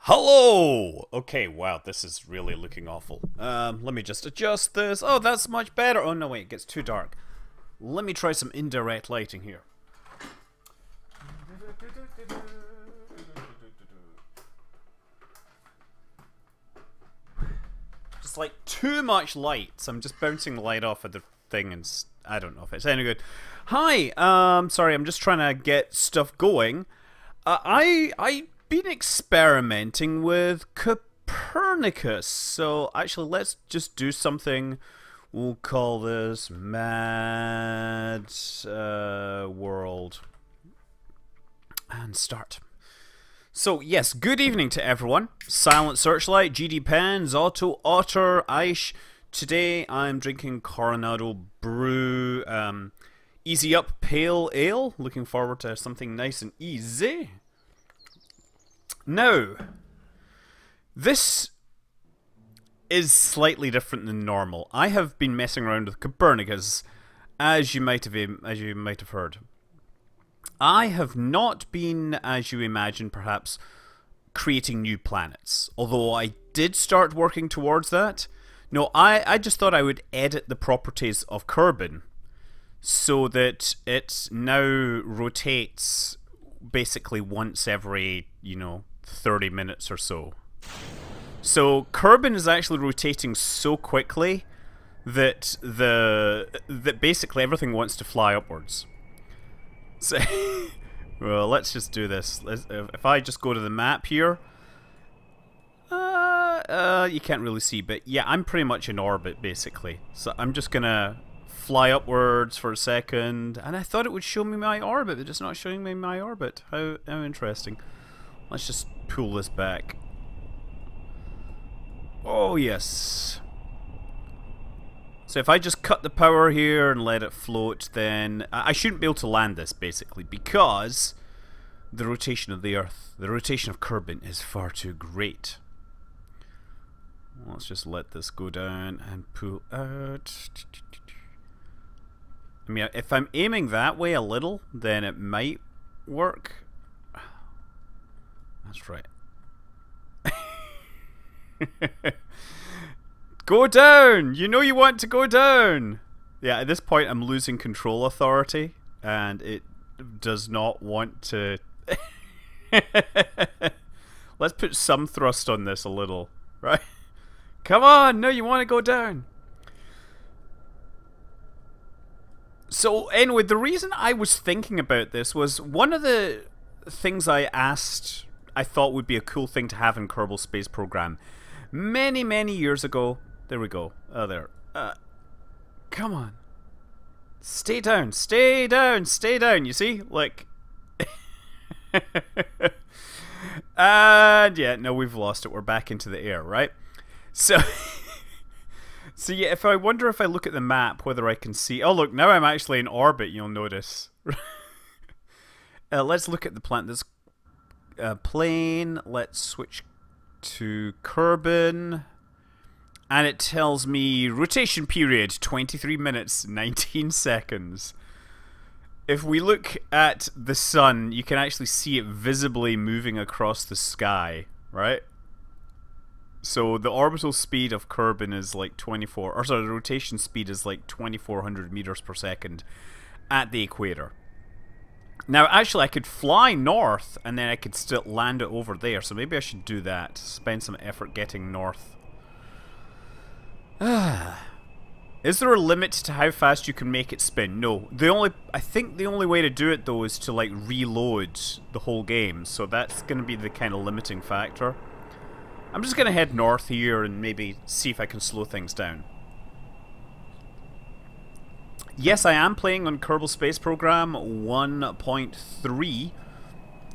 Hello! Okay, wow, this is really looking awful. Let me just adjust this. Oh, that's much better. Oh, no, wait, it gets too dark. Let me try some indirect lighting here. Just like too much light, so I'm just bouncing the light off of the thing and I don't know if it's any good. Hi, sorry, I'm just trying to get stuff going. I've been experimenting with Copernicus, so actually let's just do something. We'll call this Mad World and start. So yes, good evening to everyone. Silent Searchlight, GD Pens, Otto, Otter, Aish. Today I'm drinking Coronado Brew, Easy Up Pale Ale. Looking forward to something nice and easy. Now, this is slightly different than normal. I have been messing around with Copernicus, as you might have heard. I have not been, as you imagine, perhaps creating new planets. Although I did start working towards that. No, I just thought I would edit the properties of Kerbin so that it now rotates basically once every, 30 minutes or so. So Kerbin is actually rotating so quickly that that basically everything wants to fly upwards. So well, let's just do this. If I just go to the map here, you can't really see, but yeah, I'm pretty much in orbit basically. So I'm just gonna fly upwards for a second, and I thought it would show me my orbit, but it's not showing me my orbit. How interesting. Let's just pull this back. Oh yes. So if I just cut the power here and let it float, then I shouldn't be able to land this basically, because the rotation of the Earth, the rotation of Kerbin is far too great. Let's just let this go down and pull out. I mean, if I'm aiming that way a little, then it might work. That's right. Go down! You know you want to go down! Yeah, at this point I'm losing control authority, and it does not want to... Let's put some thrust on this a little, right? Come on! No, you want to go down! So, anyway, the reason I was thinking about this was one of the things I thought would be a cool thing to have in Kerbal Space Program many, many years ago. There we go. Oh, there. Come on. Stay down. Stay down. Stay down. You see? Like. And yeah, no, we've lost it. We're back into the air, right? So. So yeah, if I wonder if I look at the map whether I can see. Oh, look, now I'm actually in orbit, you'll notice. Let's look at the planet. This plane. Let's switch to Kerbin. And it tells me rotation period 23 minutes 19 seconds. If we look at the sun, you can actually see it visibly moving across the sky, right? So the orbital speed of Kerbin is like 24, or sorry, the rotation speed is like 2400 meters per second at the equator. Now, actually, I could fly north, and then I could still land it over there, so maybe I should do that. Spend some effort getting north. Is there a limit to how fast you can make it spin? No. I think the only way to do it, though, is to, like, reload the whole game, so that's going to be the kind of limiting factor. I'm just going to head north here and maybe see if I can slow things down. Yes, I am playing on Kerbal Space Program 1.3,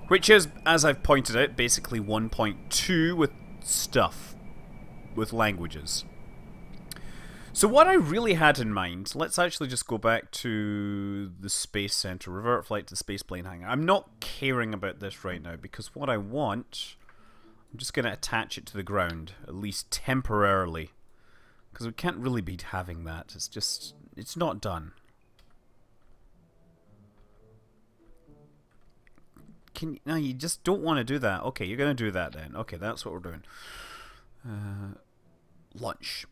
which is, as I've pointed out, basically 1.2 with stuff, with languages. So what I really had in mind, let's actually just go back to the Space Center, revert flight to the space plane hangar. I'm not caring about this right now, because what I want, I'm just going to attach it to the ground, at least temporarily. Because we can't really be having that. It's just, it's not done. No, you just don't want to do that. Okay, you're going to do that then. Okay, that's what we're doing. Lunch.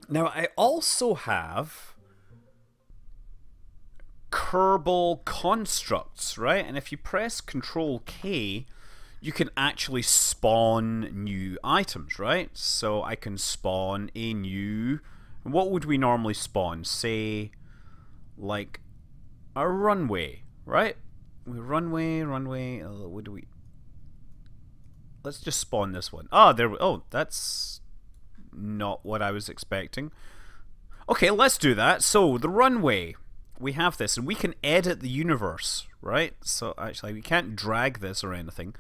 Now, I also have Kerbal Constructs, right? And if you press Control K, you can actually spawn new items, right? So I can spawn a new... What would we normally spawn? Say, like, a runway, right? Runway, what do we... Let's just spawn this one. Ah, there we... Oh, that's not what I was expecting. Okay, let's do that. So, the runway. We have this, and we can edit the universe, right? So, actually, we can't drag this or anything.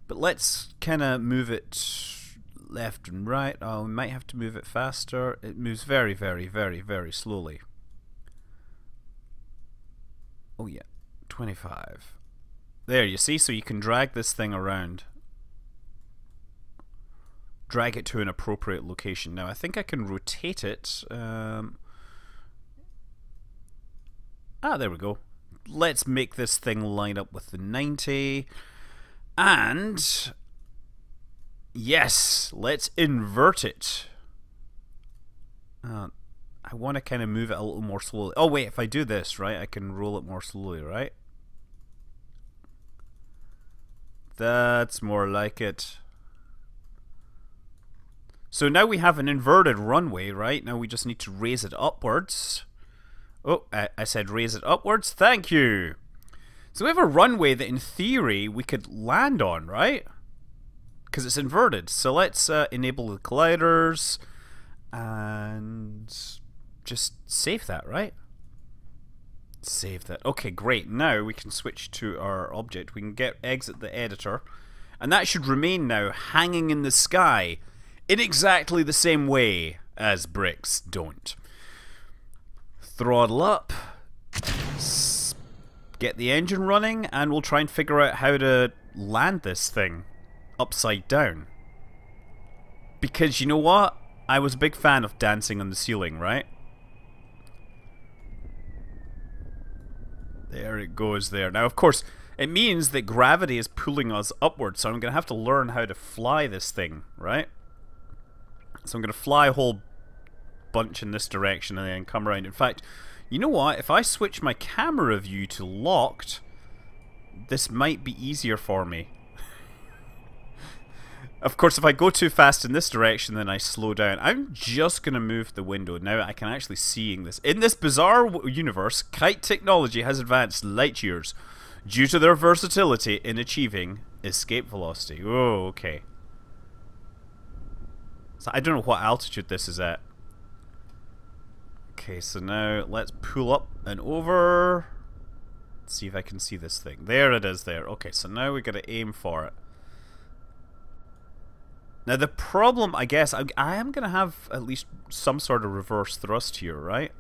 But let's kind of move it left and right. Oh, we might have to move it faster. It moves very, very, very, very slowly. Oh, yeah. 25. There, you see? So you can drag this thing around. Drag it to an appropriate location. Now, I think I can rotate it. There we go. Let's make this thing line up with the 90. And... yes, let's invert it. I want to kind of move it a little more slowly. Oh, wait, if I do this, right, I can roll it more slowly, right? That's more like it. So now we have an inverted runway, right? Now we just need to raise it upwards. Oh, I said raise it upwards. Thank you. So we have a runway that in theory we could land on, right? Because it's inverted. So let's enable the colliders and just save that, right? Save that. Okay, great. Now we can switch to our object. We can exit the editor. And that should remain now hanging in the sky in exactly the same way as bricks don't. Throttle up. Get the engine running, and we'll try and figure out how to land this thing upside down. Because you know what? I was a big fan of dancing on the ceiling, right? There it goes there. Now, of course, it means that gravity is pulling us upwards, so I'm going to have to learn how to fly this thing, right? So I'm going to fly a whole bunch in this direction and then come around. In fact, you know what? If I switch my camera view to locked, this might be easier for me. Of course, if I go too fast in this direction, then I slow down. I'm just going to move the window. Now I can actually see this. In this bizarre universe, kite technology has advanced light years due to their versatility in achieving escape velocity. Oh, okay. So I don't know what altitude this is at. Okay, so now let's pull up and over. Let's see if I can see this thing. There it is there. Okay, so now we got to aim for it. Now the problem, I guess, I am going to have at least some sort of reverse thrust here, right?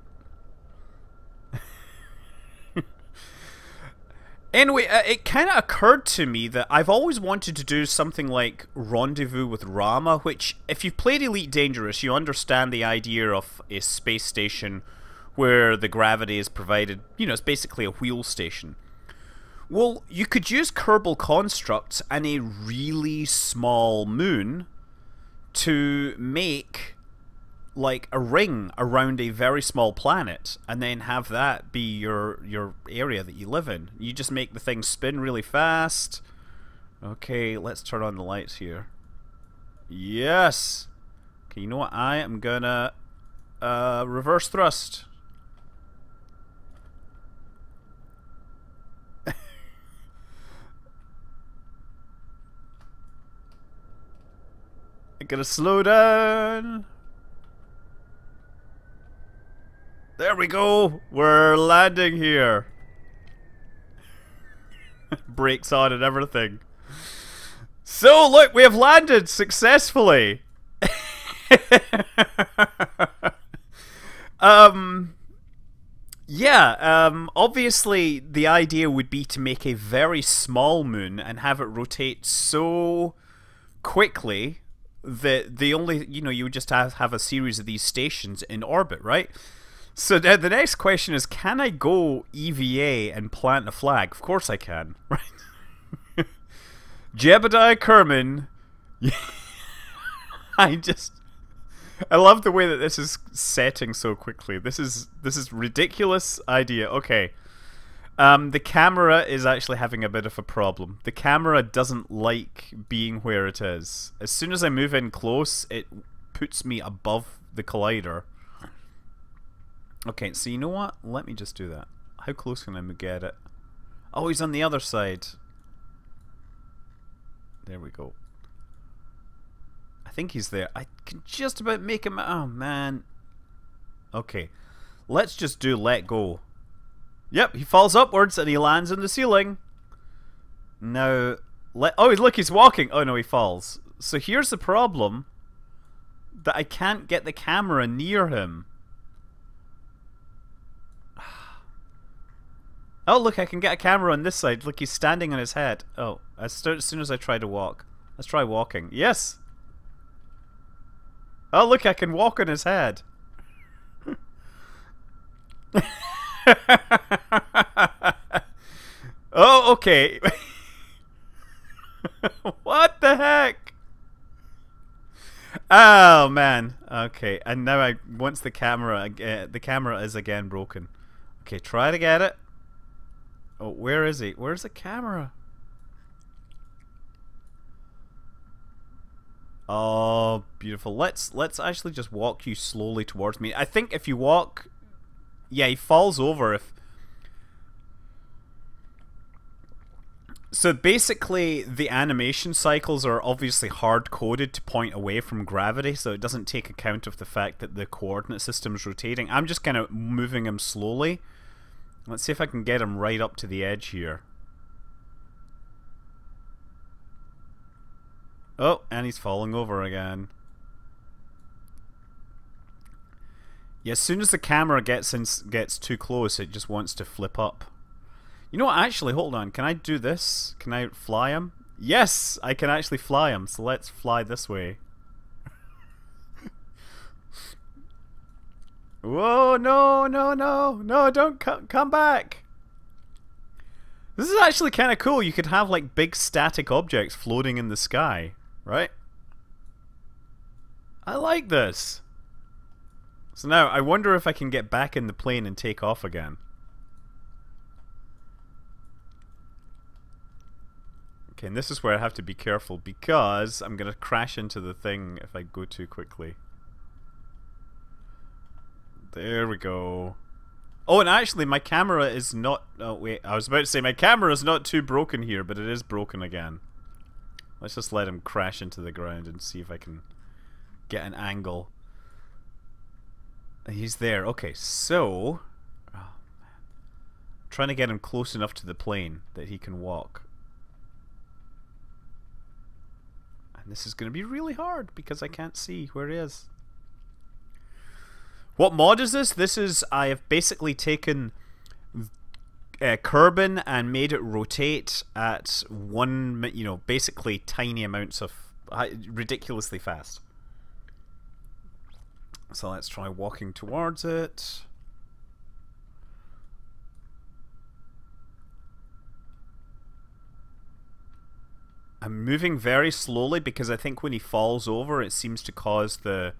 Anyway, it kind of occurred to me that I've always wanted to do something like Rendezvous with Rama, which, if you've played Elite Dangerous, you understand the idea of a space station where the gravity is provided. You know, it's basically a wheel station. Well, you could use Kerbal Constructs and a really small moon to make like a ring around a very small planet, and then have that be your area that you live in. You just make the thing spin really fast. Okay, let's turn on the lights here. Yes. Okay, you know what? I am gonna reverse thrust. I'm gonna slow down. There we go! We're landing here! Brakes on and everything. So, look, we have landed successfully! Obviously the idea would be to make a very small moon and have it rotate so quickly that the only, you would just have a series of these stations in orbit, right? So the next question is, can I go EVA and plant a flag? Of course I can, right? Jebediah Kerman. I love the way that this is setting so quickly. This is ridiculous idea. Okay. The camera is actually having a bit of a problem. The camera doesn't like being where it is. As soon as I move in close, it puts me above the collider. Okay, so you know what? Let me just do that. How close can I get it? Oh, he's on the other side. There we go. I think he's there. I can just about make him... Oh, man. Okay. Let's just do let go. Yep, he falls upwards and he lands on the ceiling. Now... Oh, look, he's walking. Oh, no, he falls. So here's the problem. That I can't get the camera near him. Oh, look, I can get a camera on this side. Look, he's standing on his head. Oh, as soon as I try to walk. Let's try walking. Yes! Oh, look, I can walk on his head. Oh, okay. What the heck? Oh, man. Okay, and now once the camera is again broken. Okay, try to get it. Oh, where is he? Where's the camera? Oh, beautiful. Let's actually just walk you slowly towards me. I think if you walk... Yeah, he falls over if... So basically, the animation cycles are obviously hard-coded to point away from gravity, so it doesn't take account of the fact that the coordinate system is rotating. I'm just kind of moving him slowly. Let's see if I can get him right up to the edge here. Oh, and he's falling over again. Yeah, as soon as the camera gets too close, it just wants to flip up. You know what, actually, hold on. Can I do this? Can I fly him? Yes, I can actually fly him, so let's fly this way. Whoa, no, no, no, no, don't come back. This is actually kind of cool. You could have like big static objects floating in the sky, right? I like this. So now, I wonder if I can get back in the plane and take off again. Okay, and this is where I have to be careful because I'm going to crash into the thing if I go too quickly. There we go. Oh, and actually my camera is not... Oh, wait. I was about to say my camera is not too broken here, but it is broken again. Let's just let him crash into the ground and see if I can get an angle. He's there. Okay, so... Oh, man. I'm trying to get him close enough to the plane that he can walk. And this is going to be really hard because I can't see where he is. What mod is this? This is, I have basically taken Kerbin and made it rotate at one, you know, basically tiny amounts of, ridiculously fast. So let's try walking towards it. I'm moving very slowly because I think when he falls over it seems to cause the...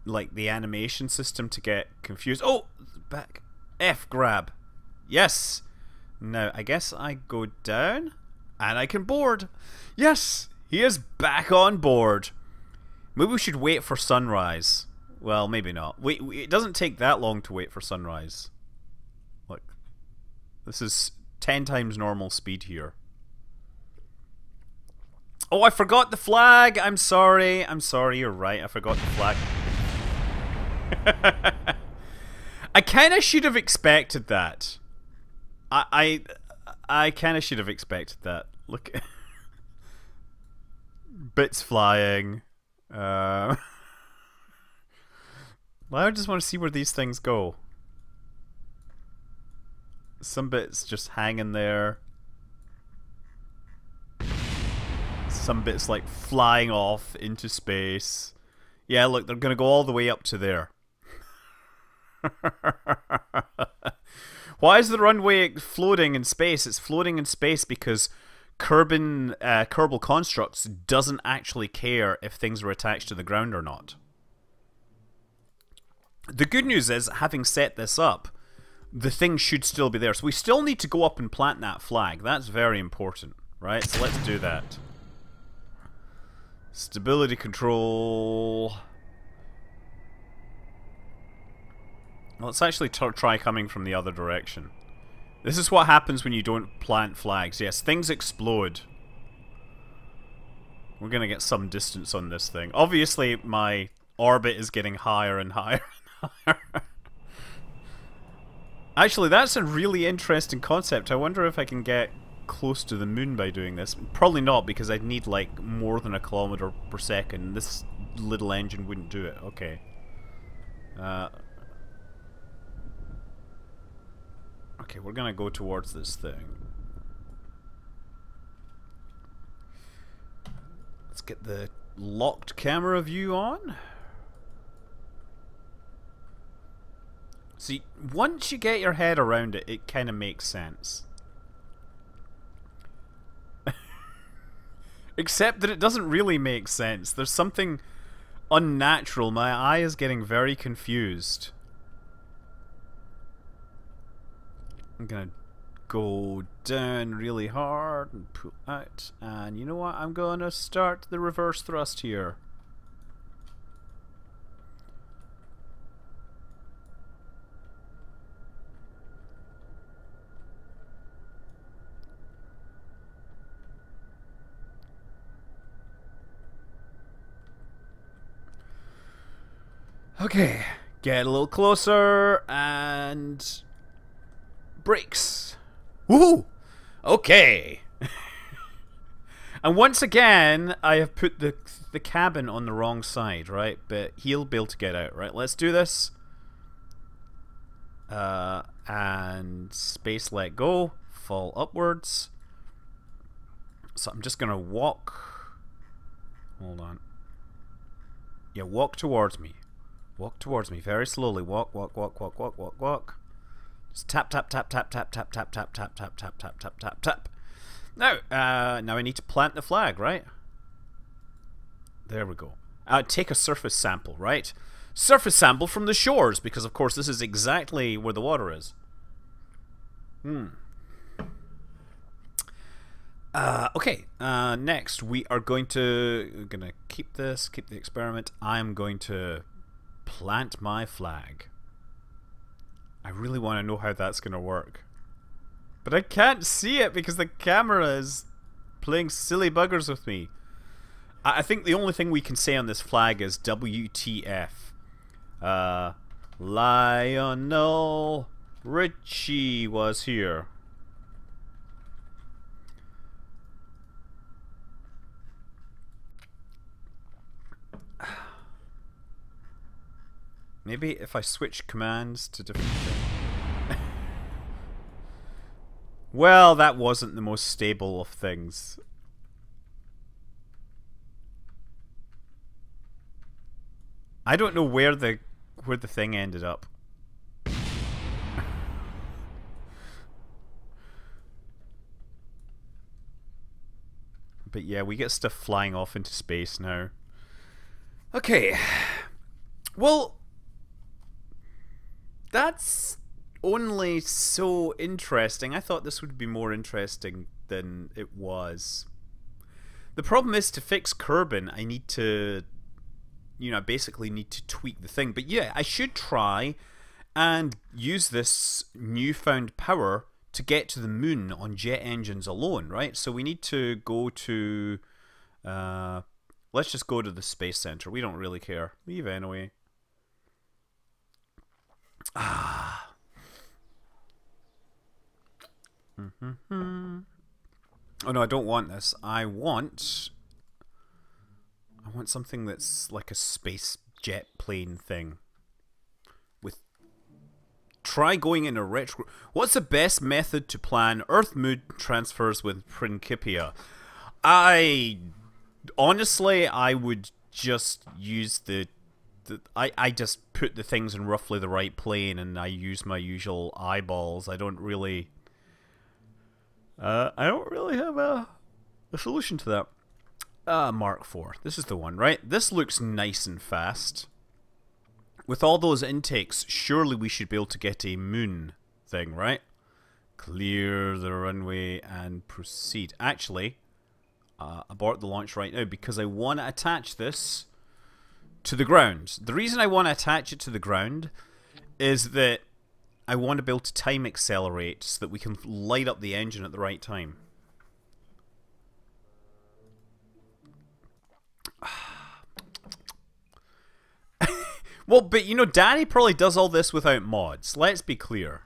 like the animation system to get confused. Oh, back. F grab. Yes. Now I guess I go down and I can board. Yes, he is back on board. Maybe we should wait for sunrise. Well, maybe not. Wait, it doesn't take that long to wait for sunrise. Look, this is 10 times normal speed here. Oh, I forgot the flag. I'm sorry. I'm sorry. You're right. I forgot the flag. I kind of should have expected that. I kind of should have expected that. Look, bits flying. Well, I just want to see where these things go. Some bits just hanging there. Some bits like flying off into space. Yeah, look, they're gonna go all the way up to there. Why is the runway floating in space? It's floating in space because Kerbal Constructs doesn't actually care if things are attached to the ground or not. The good news is, having set this up, the thing should still be there. So we still need to go up and plant that flag. That's very important, right? So let's do that. Stability control. Let's actually try coming from the other direction. This is what happens when you don't plant flags. Yes, things explode. We're gonna get some distance on this thing. Obviously, my orbit is getting higher and higher and higher. Actually, that's a really interesting concept. I wonder if I can get close to the moon by doing this. Probably not, because I'd need like more than 1 kilometer per second. This little engine wouldn't do it. Okay. Okay, we're gonna go towards this thing. Let's get the locked camera view on. See, once you get your head around it, it kind of makes sense. Except that it doesn't really make sense. There's something unnatural. My eye is getting very confused. I'm gonna go down really hard and pull out. And you know what? I'm gonna start the reverse thrust here. Okay, get a little closer and brakes. Woohoo! Okay. And once again, I have put the cabin on the wrong side, right? But he'll be able to get out, right? Let's do this. And space let go, fall upwards. So I'm just gonna walk. Hold on. Yeah, walk towards me. Walk towards me very slowly. Walk, walk, walk, walk, walk, walk, walk. Just tap, tap, tap, tap, tap, tap, tap, tap, tap, tap, tap, tap, tap, tap, tap. Now, now I need to plant the flag, right? There we go. Take a surface sample, right? Surface sample from the shores, because of course this is exactly where the water is. Okay, next we are going to... We're gonna keep this, keep the experiment. I'm going to plant my flag. I really want to know how that's gonna work. But I can't see it because the camera is playing silly buggers with me. I think the only thing we can say on this flag is WTF. Lionel Richie was here. Maybe if I switch commands to different things. Well, that wasn't the most stable of things. I don't know where the thing ended up. But yeah, we get stuff flying off into space now. Okay. Well, that's only so interesting. I thought this would be more interesting than it was. The problem is, to fix Kerbin, I need to, you know, I basically need to tweak the thing. But yeah, I should try and use this newfound power to get to the moon on jet engines alone, right? So we need to go to... let's just go to the space center. We don't really care. Leave anyway. Ah. Oh no, I don't want this. I want something that's like a space jet plane thing. With try going in a retro. What's the best method to plan Earth moon transfers with Principia? Honestly, I would just use the I just put the things in roughly the right plane, and I use my usual eyeballs. I don't really have a solution to that. Mark IV. This is the one, right? This looks nice and fast. With all those intakes, surely we should be able to get a moon thing, right? Clear the runway and proceed. Actually, abort the launch right now because I want to attach this to the ground. The reason I want to attach it to the ground is that I want to be able to time accelerate so that we can light up the engine at the right time. Well, but you know, Danny probably does all this without mods. Let's be clear.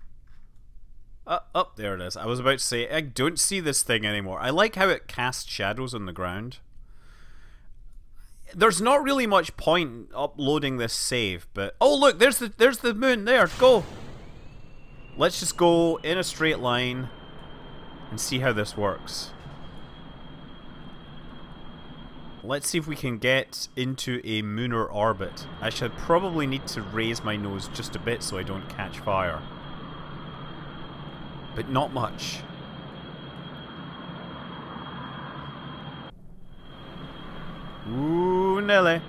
Oh, there it is. I was about to say, I don't see this thing anymore. I like how it casts shadows on the ground. There's not really much point uploading this save, but... Oh, look, there's the moon. There, go. Let's just go in a straight line and see how this works. Let's see if we can get into a lunar orbit. I should probably need to raise my nose just a bit so I don't catch fire. But not much. Ooh, Nelly.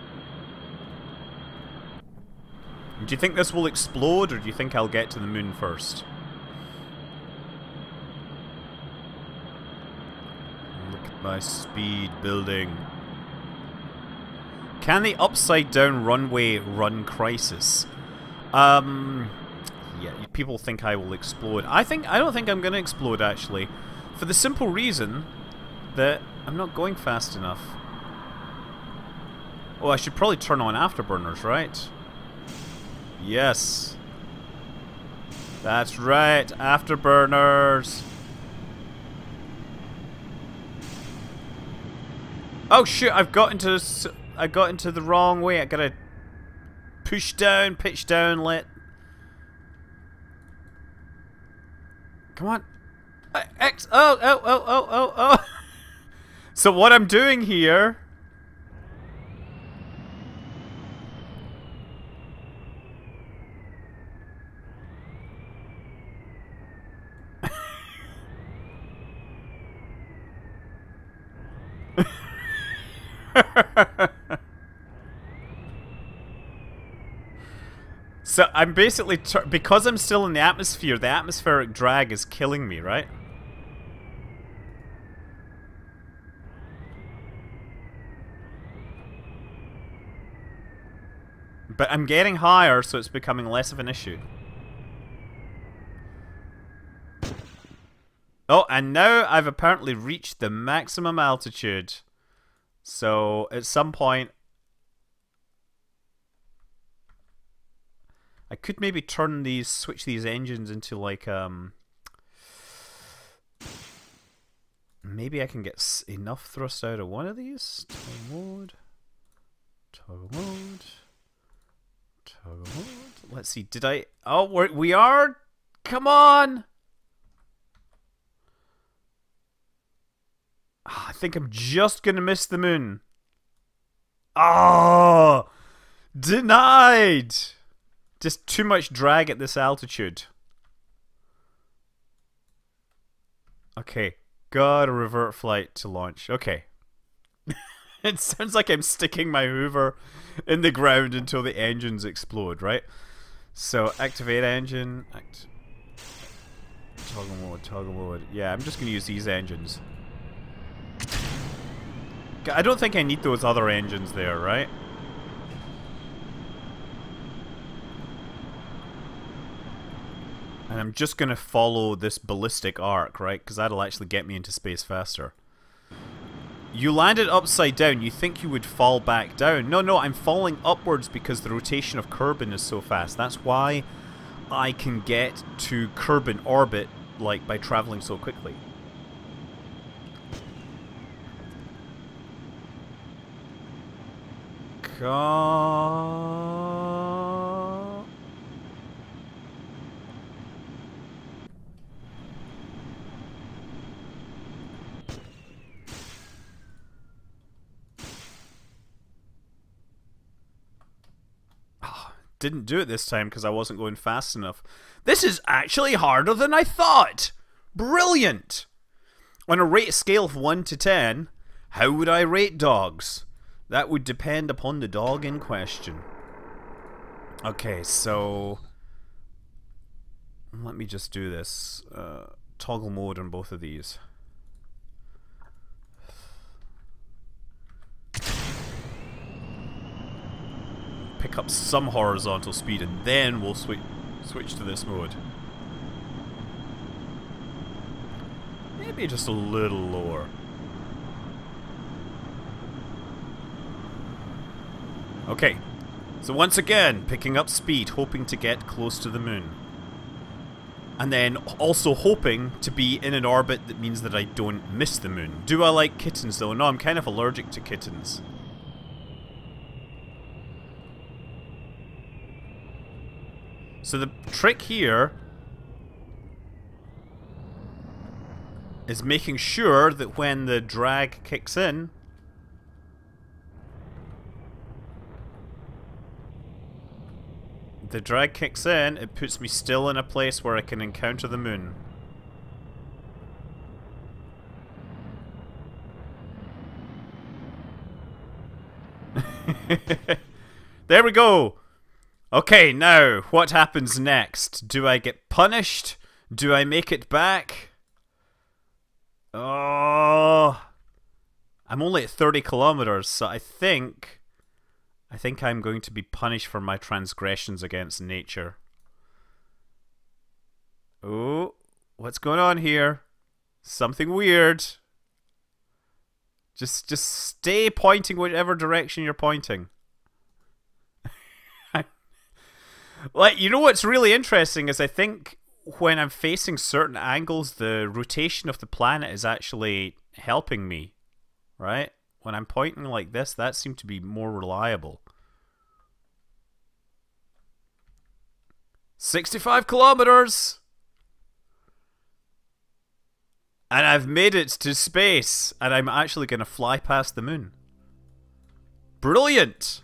Do you think this will explode, or do you think I'll get to the moon first? Look at my speed building. Can the upside down runway run crisis? Yeah, people think I will explode. I don't think I'm gonna explode actually, for the simple reason that I'm not going fast enough. Oh, I should probably turn on afterburners, right? Yes. That's right, afterburners. Oh shit, I got into the wrong way. I gotta push down, pitch down, let... Come on. Oh. So what I'm doing here... So I'm basically, because I'm still in the atmosphere, the atmospheric drag is killing me, right? But I'm getting higher, so it's becoming less of an issue. Oh, and now I've apparently reached the maximum altitude. So at some point I could maybe switch these engines into like, maybe I can get enough thrust out of one of these. Toggle mode. Let's see, did I... Oh, we are... Come on! I think I'm just gonna miss the moon. Oh! Denied! Just too much drag at this altitude. Okay. Gotta revert flight to launch. Okay. It sounds like I'm sticking my Hoover in the ground until the engines explode, right? So, activate engine. Toggle mode. Yeah, I'm just gonna use these engines. I don't think I need those other engines there, right? And I'm just going to follow this ballistic arc, right? Because that'll actually get me into space faster. You landed upside down. You think you would fall back down. No, I'm falling upwards because the rotation of Kerbin is so fast. That's why I can get to Kerbin orbit, like, by traveling so quickly. didn't do it this time because I wasn't going fast enough. This is actually harder than I thought! Brilliant! On a rate scale of 1 to 10, how would I rate dogs? That would depend upon the dog in question. Okay, so... let me just do this. Toggle mode on both of these. Pick up some horizontal speed and then we'll switch to this mode. Maybe just a little lower. Okay, so once again, picking up speed, hoping to get close to the moon. And then also hoping to be in an orbit that means that I don't miss the moon. Do I like kittens though? No, I'm kind of allergic to kittens. So the trick here is making sure that when the drag kicks in, it puts me still in a place where I can encounter the moon. There we go! Okay, now, what happens next? Do I get punished? Do I make it back? Oh, I'm only at 30 kilometers, so I think I'm going to be punished for my transgressions against nature. Oh, what's going on here? Something weird. Just stay pointing whichever direction you're pointing. Like, you know what's really interesting is I think when I'm facing certain angles, the rotation of the planet is actually helping me, right? When I'm pointing like this, that seemed to be more reliable. 65 kilometers! And I've made it to space, and I'm actually going to fly past the moon. Brilliant!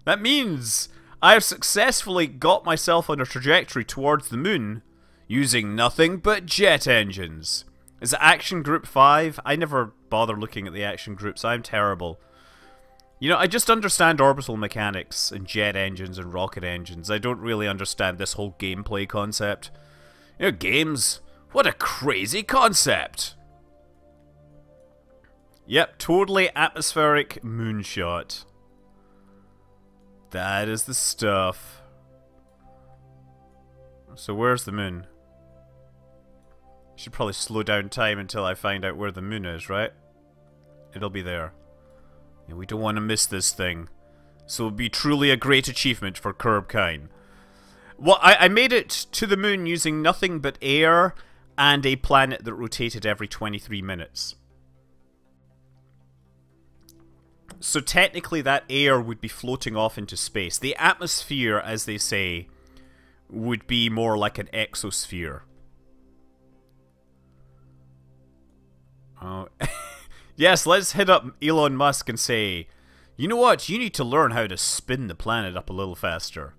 That means I have successfully got myself on a trajectory towards the moon using nothing but jet engines. Is it Action Group 5? I never bother looking at the action groups. I'm terrible. You know, I just understand orbital mechanics and jet engines and rocket engines. I don't really understand this whole gameplay concept. You know, games, what a crazy concept! Yep, totally atmospheric moonshot. That is the stuff. So where's the moon? I should probably slow down time until I find out where the moon is, right? It'll be there. Yeah, we don't want to miss this thing. So it'll be truly a great achievement for Kerbin. Well, I made it to the moon using nothing but air and a planet that rotated every 23 minutes. So technically that air would be floating off into space. The atmosphere, as they say, would be more like an exosphere. Oh, yes, let's hit up Elon Musk and say, you know what, you need to learn how to spin the planet up a little faster.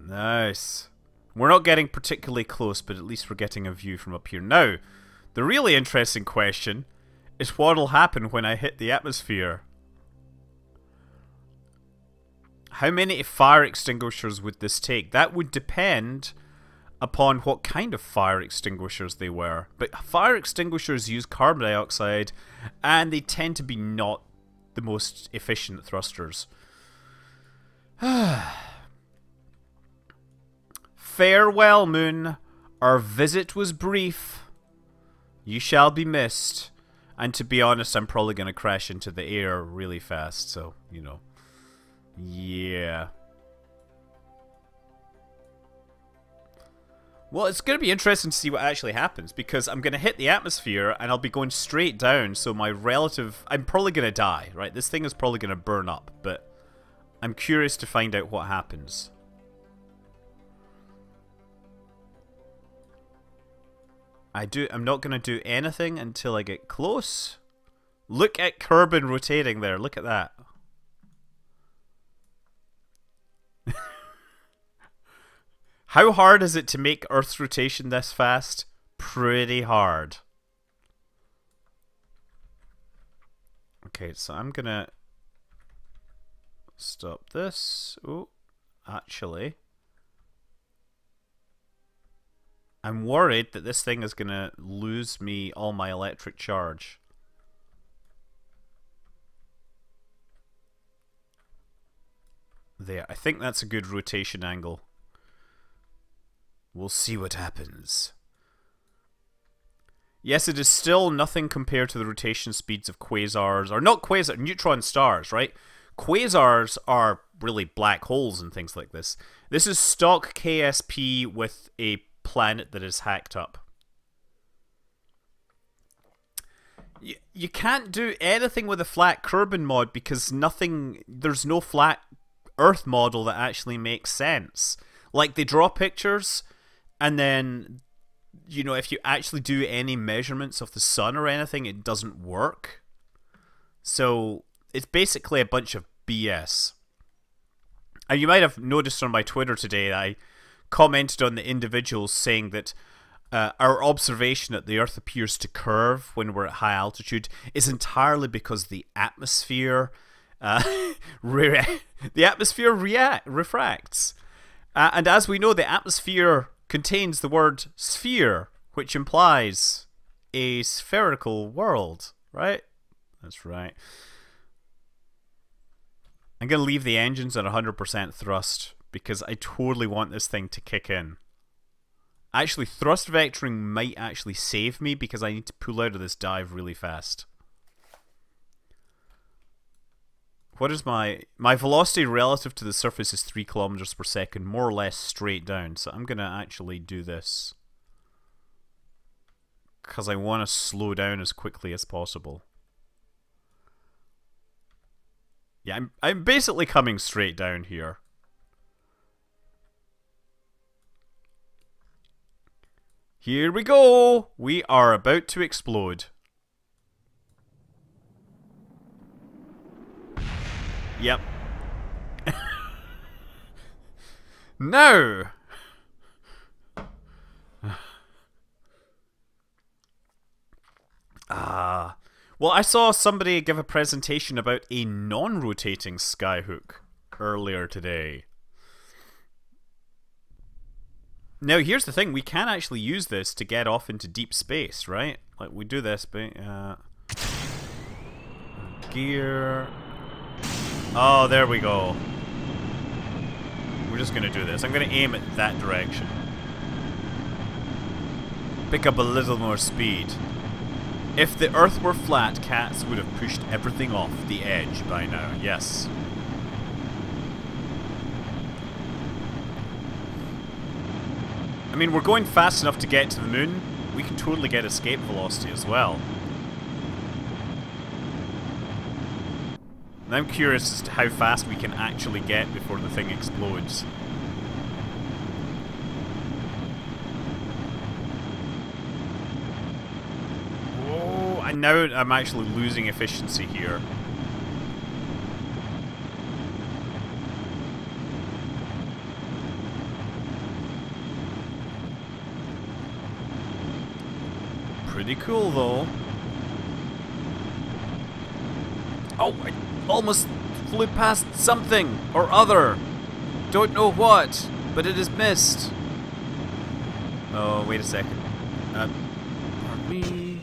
Nice. We're not getting particularly close, but at least we're getting a view from up here. Now, the really interesting question is what'll happen when I hit the atmosphere. How many fire extinguishers would this take? That would depend upon what kind of fire extinguishers they were. But fire extinguishers use carbon dioxide, and they tend to be not the most efficient thrusters. Farewell, Moon. Our visit was brief. You shall be missed. And to be honest, I'm probably going to crash into the air really fast, so, you know. Yeah. Well, it's going to be interesting to see what actually happens, because I'm going to hit the atmosphere, and I'll be going straight down, so my relative... I'm probably going to die, right? This thing is probably going to burn up, but I'm curious to find out what happens. I'm not going to do anything until I get close. Look at Kerbin rotating there. Look at that. How hard is it to make Earth's rotation this fast? Pretty hard. Okay, so I'm gonna stop this. Oh, actually, I'm worried that this thing is gonna lose me all my electric charge. There, I think that's a good rotation angle. We'll see what happens. Yes, it is still nothing compared to the rotation speeds of quasars, or not quasars, neutron stars, right? Quasars are really black holes and things like this. This is stock KSP with a planet that is hacked up. You can't do anything with a flat Kerbin mod because there's no flat Earth model that actually makes sense. Like, they draw pictures, and then, you know, if you actually do any measurements of the sun or anything, it doesn't work. So it's basically a bunch of BS. And you might have noticed on my Twitter today that I commented on the individuals saying that our observation that the Earth appears to curve when we're at high altitude is entirely because the atmosphere refracts. And as we know, the atmosphere contains the word sphere, which implies a spherical world, right? That's right. I'm going to leave the engines at 100% thrust because I totally want this thing to kick in. Actually, thrust vectoring might actually save me because I need to pull out of this dive really fast. What is my velocity relative to the surface is 3 kilometers per second, more or less straight down. So I'm going to actually do this because I want to slow down as quickly as possible. Yeah, I'm basically coming straight down here. Here we go! We are about to explode. Yep. No! Well, I saw somebody give a presentation about a non-rotating skyhook earlier today. Now, here's the thing. We can actually use this to get off into deep space, right? Like, we do this, but... gear... Oh, there we go. We're just going to do this. I'm going to aim it that direction. Pick up a little more speed. If the Earth were flat, cats would have pushed everything off the edge by now. Yes. I mean, we're going fast enough to get to the moon. We can totally get escape velocity as well. And I'm curious as to how fast we can actually get before the thing explodes. Oh, and now I'm actually losing efficiency here. Pretty cool, though. Oh, I almost flew past something or other. Don't know what, but it is missed. Oh, wait a second. Pardon me.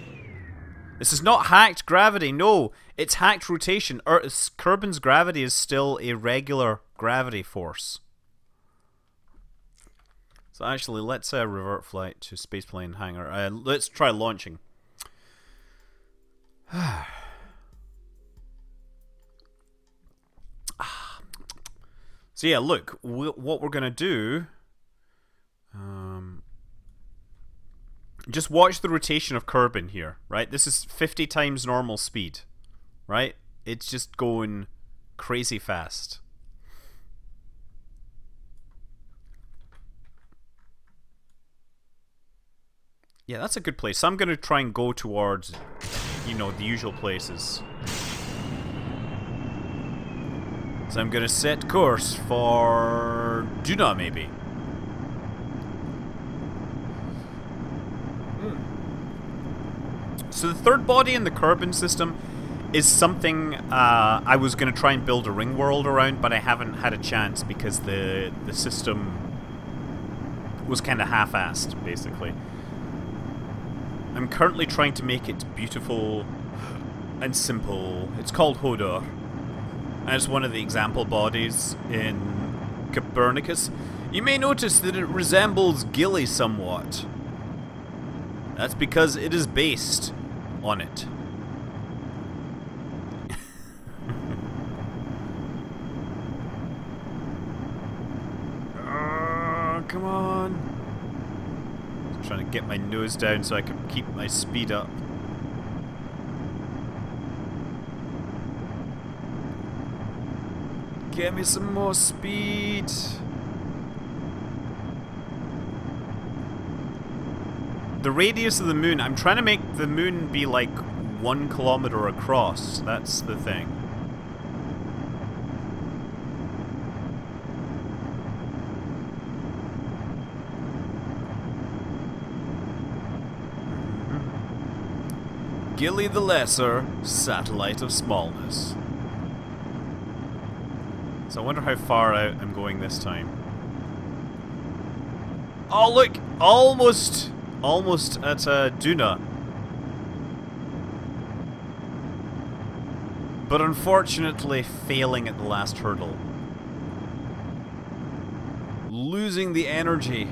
This is not hacked gravity. No, it's hacked rotation. Kerbin's gravity is still a regular gravity force. So actually, let's revert flight to spaceplane hangar. Let's try launching. So yeah, look, what we're gonna do. Just watch the rotation of Kerbin here, right? This is 50 times normal speed, right? It's just going crazy fast. Yeah, that's a good place. So I'm going to try and go towards, you know, the usual places. So I'm going to set course for Duna, maybe. So the third body in the Kerbin system is something I was going to try and build a ring world around, but I haven't had a chance because the system was kind of half-assed, basically. I'm currently trying to make it beautiful and simple. It's called Hodor, and it's one of the example bodies in Copernicus. You may notice that it resembles Gilly somewhat. That's because it is based on it. Come on. I'm trying to get my nose down so I can keep my speed up. Get me some more speed. The radius of the moon, I'm trying to make the moon be like 1 kilometer across. That's the thing. Gilly the Lesser, satellite of smallness. So I wonder how far out I'm going this time. Oh look! Almost at Duna. But unfortunately failing at the last hurdle. Losing the energy.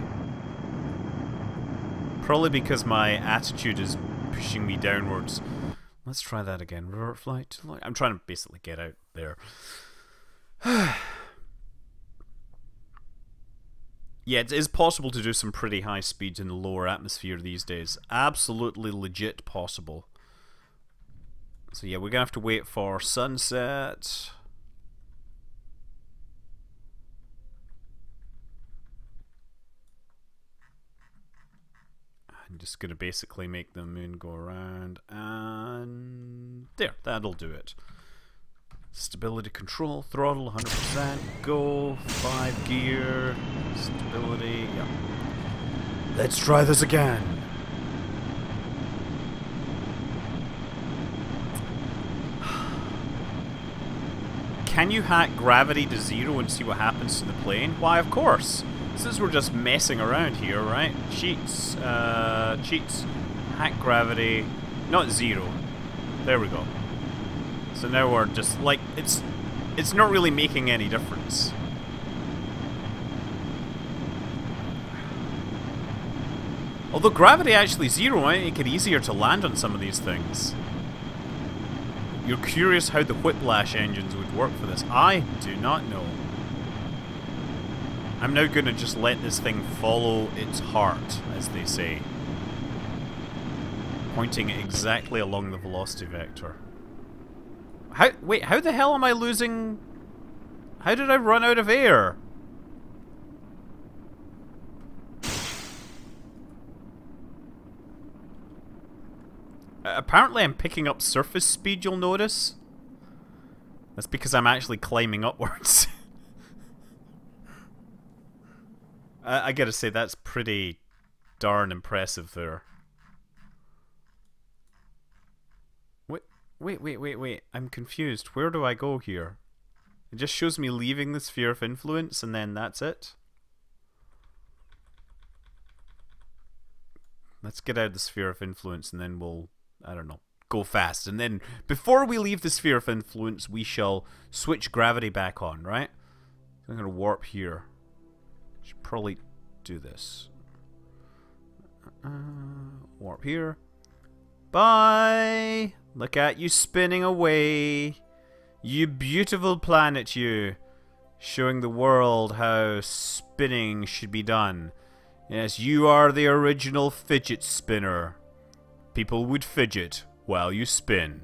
Probably because my attitude is pushing me downwards. Let's try that again. Revert flight. I'm trying to basically get out there. Yeah, it is possible to do some pretty high speeds in the lower atmosphere these days. Absolutely legit possible. So yeah, we're gonna have to wait for sunset. I'm just gonna basically make the moon go around, and there, that'll do it. Stability control, throttle 100%, go, 5 gear, stability, yeah. Let's try this again. Can you hack gravity to 0 and see what happens to the plane? Why, of course. Since we're just messing around here, right? Cheats, hack gravity, not 0. There we go. So now we're just like, it's not really making any difference. Although gravity actually 0 might make it easier to land on some of these things. You're curious how the whiplash engines would work for this. I do not know. I'm now going to just let this thing follow its heart, as they say. Pointing it exactly along the velocity vector. Wait, how the hell am I losing... How did I run out of air? Apparently I'm picking up surface speed, you'll notice. That's because I'm actually climbing upwards. I gotta say, that's pretty darn impressive there. Wait. I'm confused. Where do I go here? It just shows me leaving the sphere of influence and then that's it? Let's get out of the sphere of influence and then we'll, I don't know, go fast. And then, before we leave the sphere of influence, we shall switch gravity back on, right? I'm gonna warp here. Should probably do this. Warp here. Bye! Look at you spinning away. You beautiful planet, you. Showing the world how spinning should be done. Yes, you are the original fidget spinner. People would fidget while you spin.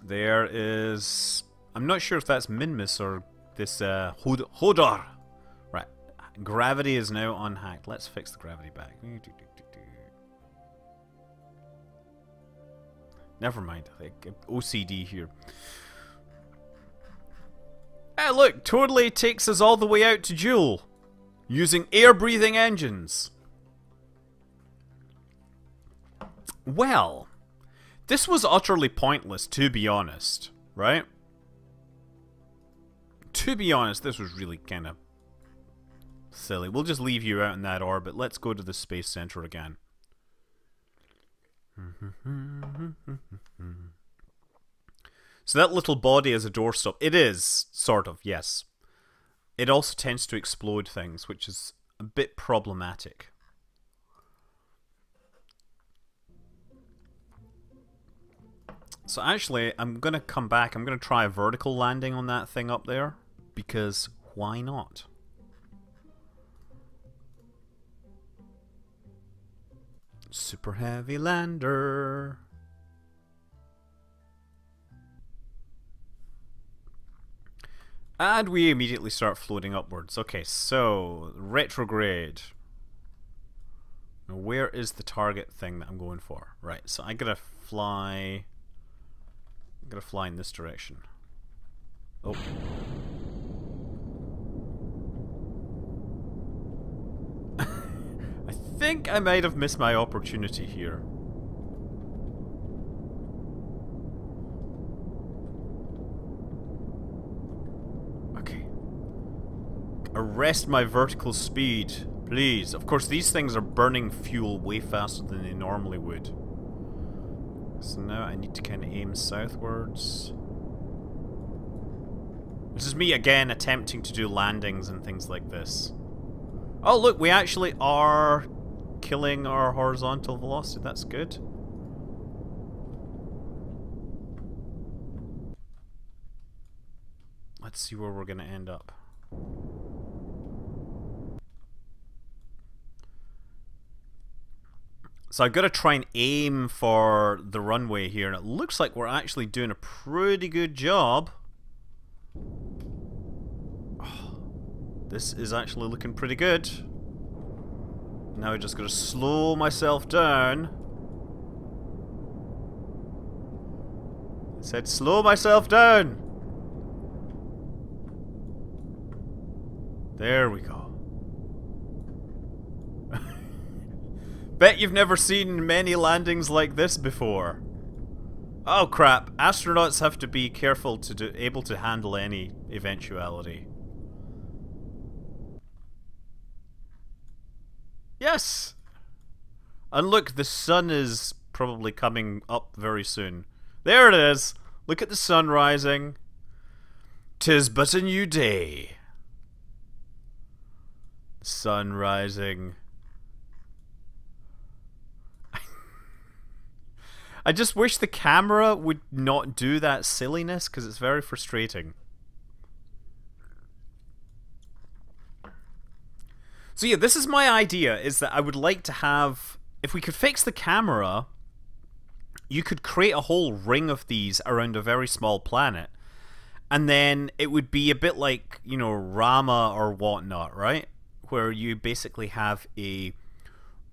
There is... I'm not sure if that's Minmus or this Hodor. Right. Gravity is now unhacked. Let's fix the gravity back. Never mind. OCD here. Hey, look! Totally takes us all the way out to Joule. Using air-breathing engines. Well, this was utterly pointless, to be honest, right? To be honest, this was really kind of silly. We'll just leave you out in that orbit. Let's go to the Space Center again. So that little body is a doorstop. It is, sort of, yes. It also tends to explode things, which is a bit problematic. So actually, I'm going to come back. I'm going to try a vertical landing on that thing up there. Because why not? Super heavy lander. And we immediately start floating upwards. Okay, so retrograde. Now where is the target thing that I'm going for? Right, so I gotta fly. I'm gonna fly in this direction. Oh. I think I might have missed my opportunity here. Okay. Arrest my vertical speed, please. Of course, these things are burning fuel way faster than they normally would. So now I need to kind of aim southwards. This is me again attempting to do landings and things like this. Oh look, we actually are killing our horizontal velocity. That's good. Let's see where we're going to end up. So I've got to try and aim for the runway here, and it looks like we're actually doing a pretty good job. Oh, this is actually looking pretty good. Now I just got to slow myself down. I said slow myself down. There we go. Bet you've never seen many landings like this before. Oh crap, astronauts have to be careful to able to handle any eventuality. Yes! And look, the sun is probably coming up very soon. There it is! Look at the sun rising. 'Tis but a new day. Sun rising. I just wish the camera would not do that silliness, because it's very frustrating. So yeah, this is my idea, is that I would like to have... If we could fix the camera, you could create a whole ring of these around a very small planet. And then it would be a bit like, you know, Rama or whatnot, right? Where you basically have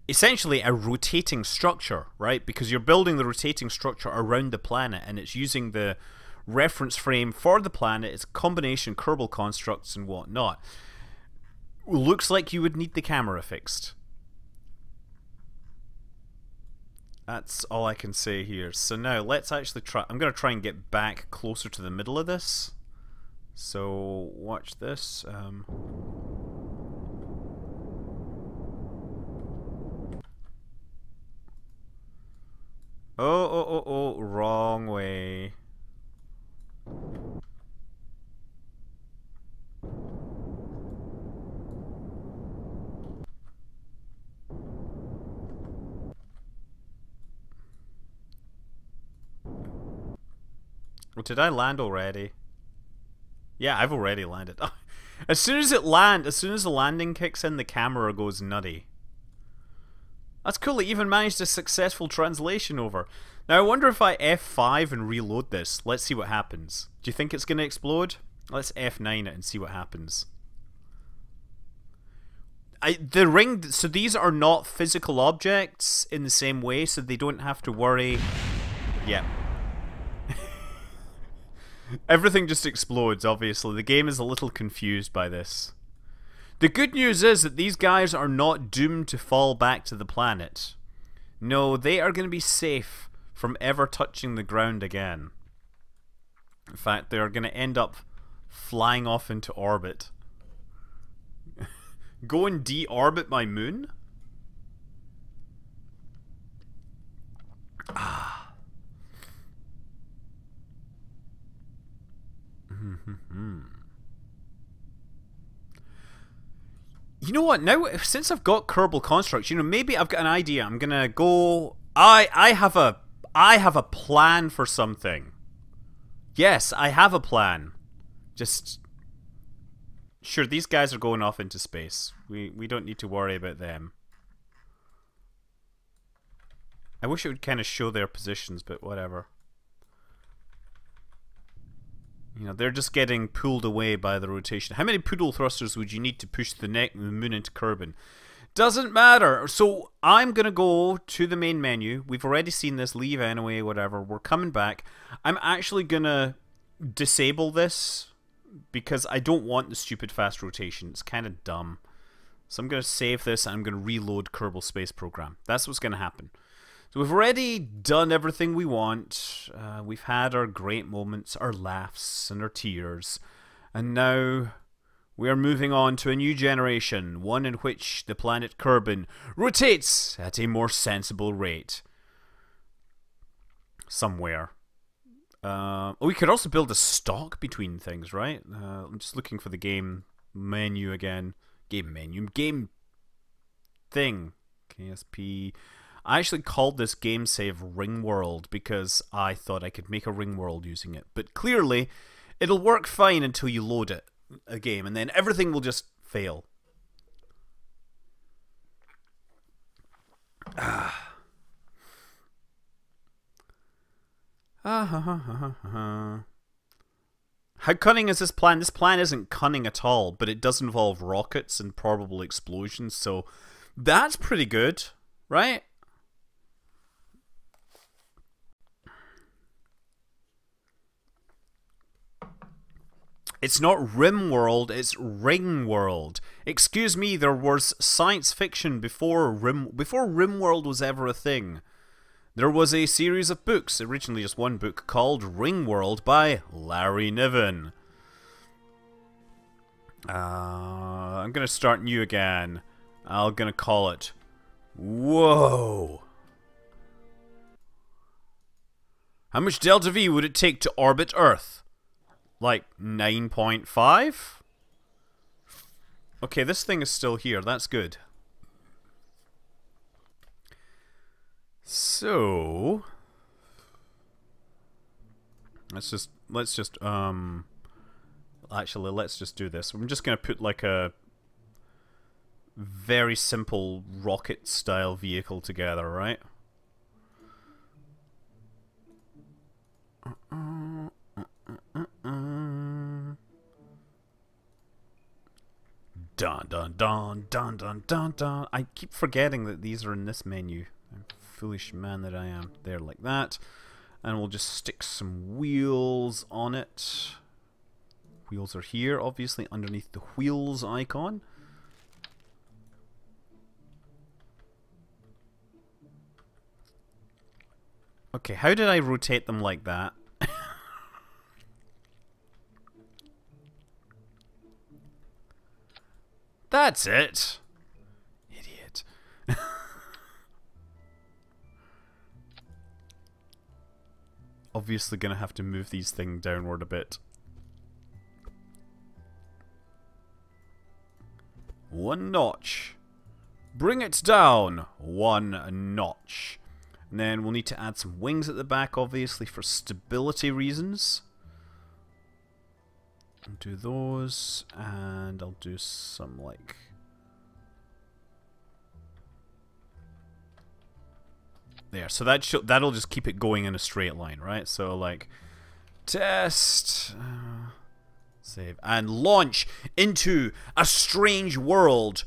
essentially a rotating structure, right? Because you're building the rotating structure around the planet, and it's using the reference frame for the planet. It's a combination Kerbal constructs and whatnot. Looks like you would need the camera fixed. That's all I can say here. So now let's actually try. I'm going to try and get back closer to the middle of this. So watch this. Oh, wrong way. Well, did I land already? Yeah, I've already landed. As soon as the landing kicks in, the camera goes nutty. That's cool, it even managed a successful translation over. Now I wonder if I F5 and reload this. Let's see what happens. Do you think it's going to explode? Let's F9 it and see what happens. So these are not physical objects in the same way, so they don't have to worry. Yeah. Everything just explodes, obviously. The game is a little confused by this. The good news is that these guys are not doomed to fall back to the planet. No, they are going to be safe from ever touching the ground again. In fact, they are going to end up flying off into orbit. Go and deorbit my moon? Ah. You know what? Now, since I've got Kerbal Constructs, you know, maybe I've got an idea. I'm gonna go. I have a plan for something. Yes, I have a plan. Just sure, these guys are going off into space. We don't need to worry about them. I wish it would kind of show their positions, but whatever. You know, they're just getting pulled away by the rotation. How many poodle thrusters would you need to push the moon into Kerbin? Doesn't matter. So I'm going to go to the main menu. We've already seen this. Leave anyway, whatever. We're coming back. I'm actually going to disable this because I don't want the stupid fast rotation. It's kind of dumb. So I'm going to save this and I'm going to reload Kerbal Space Program. That's what's going to happen. So we've already done everything we want. We've had our great moments, our laughs and our tears. And now we are moving on to a new generation, one in which the planet Kerbin rotates at a more sensible rate. Somewhere. We could also build a stock between things, right? I'm just looking for the game menu again. Game menu. Game thing. KSP. I actually called this game save Ring World because I thought I could make a Ring World using it. But clearly, it'll work fine until you load it, a game, and then everything will just fail. How cunning is this plan? This plan isn't cunning at all, but it does involve rockets and probable explosions, so that's pretty good, right? It's not Rim World, it's Ring World. Excuse me, there was science fiction before Rim World was ever a thing. There was a series of books, originally just one book, called Ring World by Larry Niven. I'm gonna start new again. I'm gonna call it Whoa. How much delta V would it take to orbit Earth? Like 9.5? Okay, this thing is still here. That's good. So let's just actually let's just do this. I'm just gonna put like a very simple rocket style vehicle together, right? Dun dun dun dun dun dun dun. I keep forgetting that these are in this menu. I'm a foolish man that I am. There, like that. And we'll just stick some wheels on it. Wheels are here, obviously, underneath the wheels icon. Okay, how did I rotate them like that? That's it. Idiot. Obviously gonna have to move these things downward a bit. One notch. Bring it down. One notch. And then we'll need to add some wings at the back, obviously, for stability reasons. I'll do those, and I'll do some, like... There, so that'll just keep it going in a straight line, right? So, like, test... save. And launch into a strange world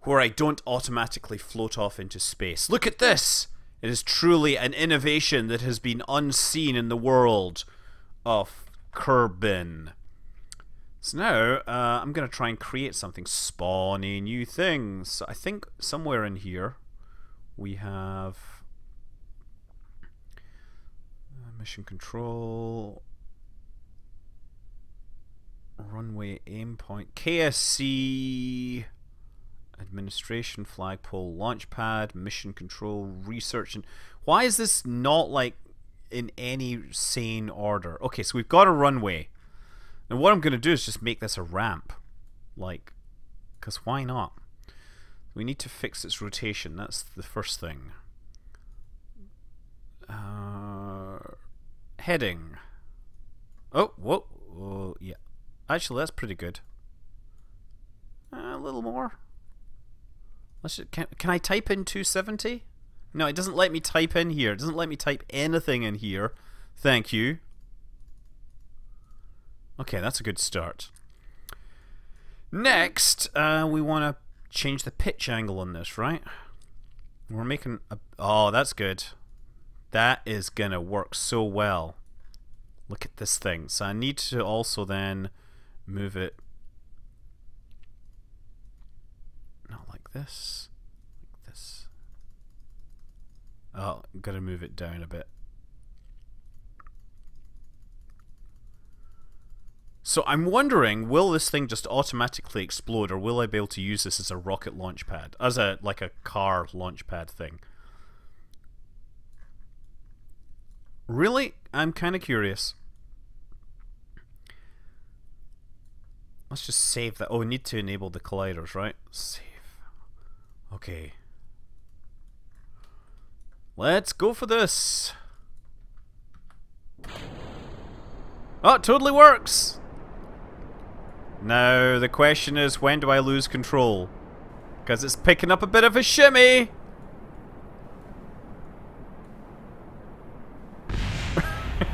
where I don't automatically float off into space. Look at this! It is truly an innovation that has been unseen in the world of Kerbin. So now, I'm going to try and create something. Spawn a new thing. So I think somewhere in here We have mission control, runway aim point, KSC, administration, flagpole, launch pad, mission control, research. And why is this not like in any sane order? Okay, so we've got a runway. And what I'm going to do is just make this a ramp. Like, because why not? We need to fix its rotation. That's the first thing. Heading. Oh, whoa. Oh, yeah. Actually, that's pretty good. A little more. Let's just, can I type in 270? No, it doesn't let me type in here. It doesn't let me type anything in here. Thank you. Okay, that's a good start. Next, we want to change the pitch angle on this, right? We're making a... Oh, that's good. That is going to work so well. Look at this thing. So I need to also then move it... Not like this. Like this. Oh, got to move it down a bit. So I'm wondering, will this thing just automatically explode, or will I be able to use this as a rocket launch pad, as a like a car launch pad thing? Really? I'm kind of curious. Let's just save that. Oh, we need to enable the colliders, right? Save. Okay. Let's go for this. Oh, it totally works! Now, the question is, when do I lose control? Because it's picking up a bit of a shimmy!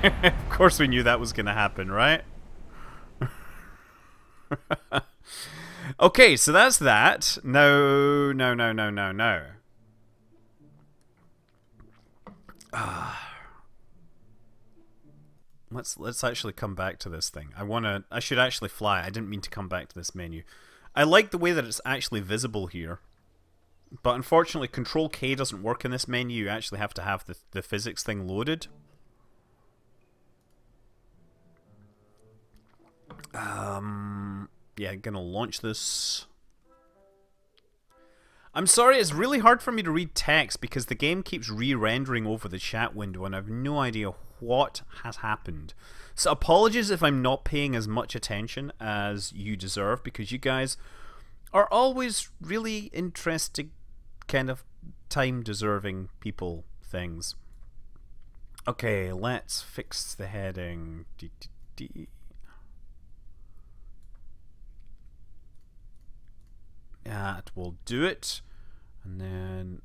Of course we knew that was going to happen, right? Okay, so that's that. No. Let's actually come back to this thing. I should actually fly. I didn't mean to come back to this menu. I like the way that it's actually visible here. But unfortunately, Control K doesn't work in this menu. You actually have to have the physics thing loaded. Yeah, gonna launch this. I'm sorry, it's really hard for me to read text because the game keeps re-rendering over the chat window and I have no idea what has happened. So apologies if I'm not paying as much attention as you deserve, because you guys are always really interesting, kind of time-deserving people things. Okay, let's fix the heading. That will do it. And then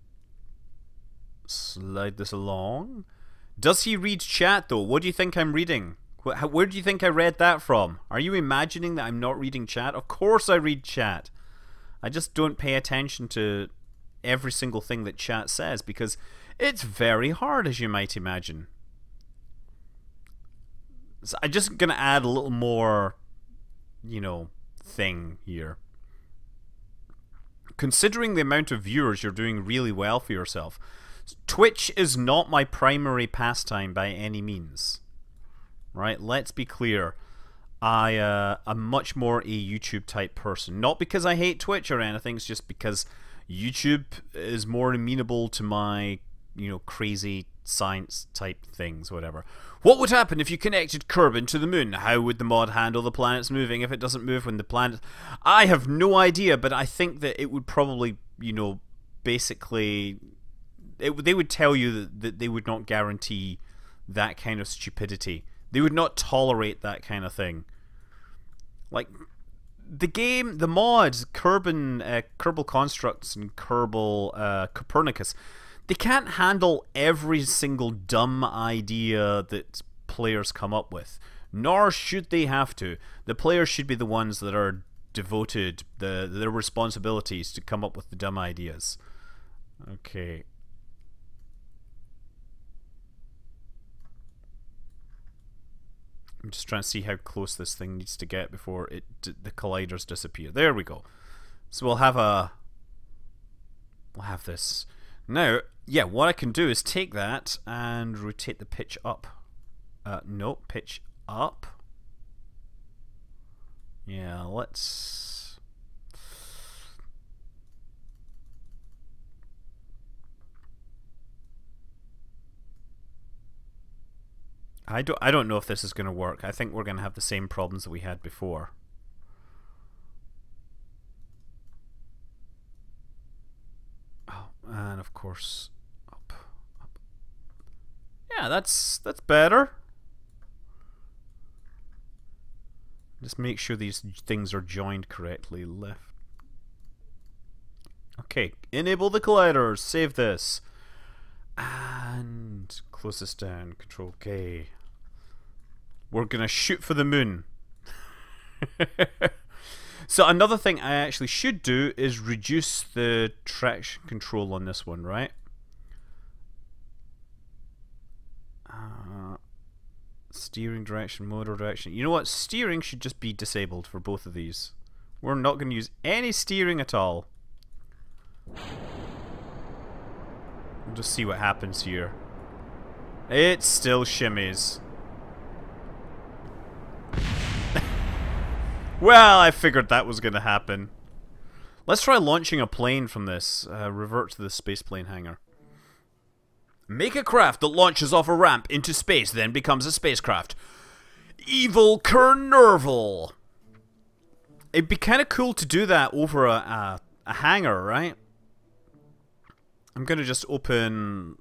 slide this along. Does he read chat though? What do you think I'm reading? Where do you think I read that from? Are you imagining that I'm not reading chat? Of course I read chat. I just don't pay attention to every single thing that chat says because it's very hard, as you might imagine. So I'm just gonna add a little more, you know, thing here. Considering the amount of viewers, you're doing really well for yourself. Twitch is not my primary pastime by any means. Right? Let's be clear. I'm much more a YouTube type person. Not because I hate Twitch or anything, it's just because YouTube is more amenable to my, you know, crazy science type things, whatever. What would happen if you connected Kerbin to the moon? How would the mod handle the planets moving if it doesn't move when the planet... I have no idea, but I think that it would probably, you know, basically... they would tell you that they would not guarantee that kind of stupidity. They would not tolerate that kind of thing. Like, the game, the mods, Kerbal Constructs and Kerbal Copernicus... They can't handle every single dumb idea that players come up with. Nor should they have to. The players should be the ones that are devoted, their responsibilities to come up with the dumb ideas. Okay. I'm just trying to see how close this thing needs to get before the colliders disappear. There we go. So we'll have this. Now, yeah, what I can do is take that and rotate the pitch up. No, pitch up. Yeah, let's... I don't know if this is going to work. I think we're going to have the same problems that we had before. Oh, and of course, up. Yeah, that's better. Just make sure these things are joined correctly. Left. Okay, enable the colliders. Save this. And close this down. Control K. We're gonna shoot for the moon. So another thing I actually should do is reduce the traction control on this one, right? Steering direction, motor direction. You know what? Steering should just be disabled for both of these. We're not going to use any steering at all. We'll just see what happens here. It still shimmies. Well, I figured that was going to happen. Let's try launching a plane from this. Revert to the spaceplane hangar. Make a craft that launches off a ramp into space, then becomes a spacecraft. Evil Kerbal. It'd be kind of cool to do that over a hangar, right? I'm going to just open...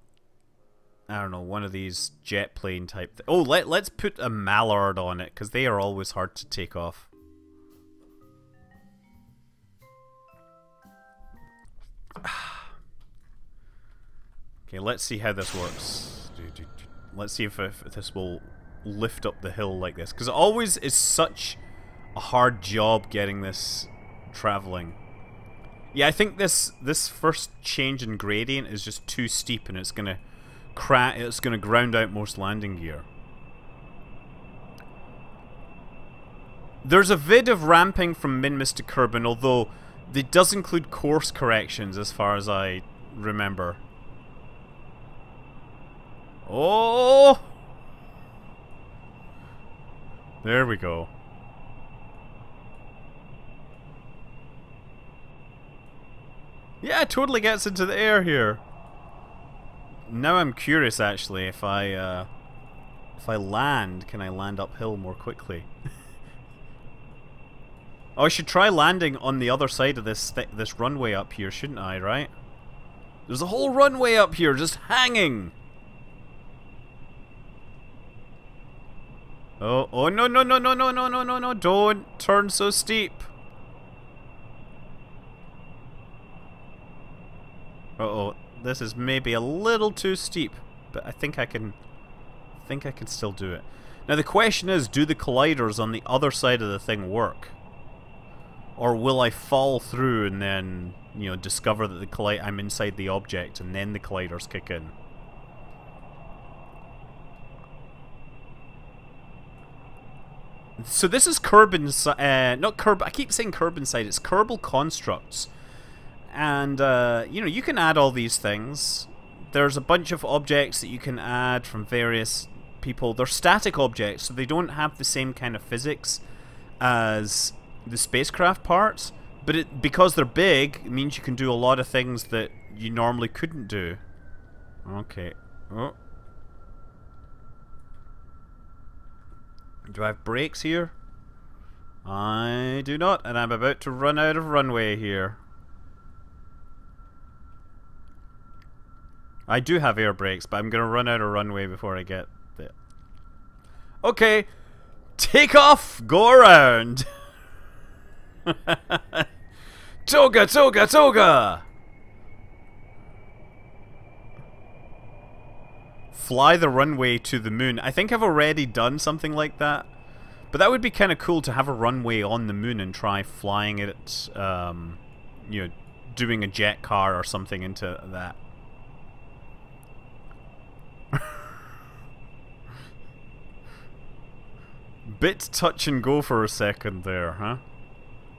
I don't know, one of these jet plane type... Oh, let's put a mallard on it, because they are always hard to take off. Okay, let's see how this works. Let's see if this will lift up the hill like this. Because it always is such a hard job getting this traveling. Yeah, I think this first change in gradient is just too steep, and it's gonna ground out most landing gear. There's a vid of ramping from Minmus to Kerbin, although it does include course corrections as far as I remember. Oh! There we go. Yeah, it totally gets into the air here. Now I'm curious, actually, if I land, can I land uphill more quickly? Oh, I should try landing on the other side of this runway up here, shouldn't I, right? There's a whole runway up here just hanging! Oh, no, no, no, no, no, no, no, no, no, don't turn so steep. Uh-oh, this is maybe a little too steep, but I think I can still do it. Now the question is, do the colliders on the other side of the thing work? Or will I fall through and then, you know, discover that I'm inside the object and then the colliders kick in? So this is Kerbin's, not Kerbal, I keep saying Kerbin's side, it's Kerbal Konstructs. And, you know, you can add all these things. There's a bunch of objects that you can add from various people. They're static objects, so they don't have the same kind of physics as the spacecraft parts. But because they're big, it means you can do a lot of things that you normally couldn't do. Okay. Oh. Do I have brakes here? I do not, and I'm about to run out of runway here. I do have air brakes, but I'm going to run out of runway before I get there. Okay, take off, go around. Toga, toga, toga! Fly the runway to the moon. I think I've already done something like that. But that would be kind of cool to have a runway on the moon and try flying it, you know, doing a jet car or something into that. Bit touch and go for a second there, huh?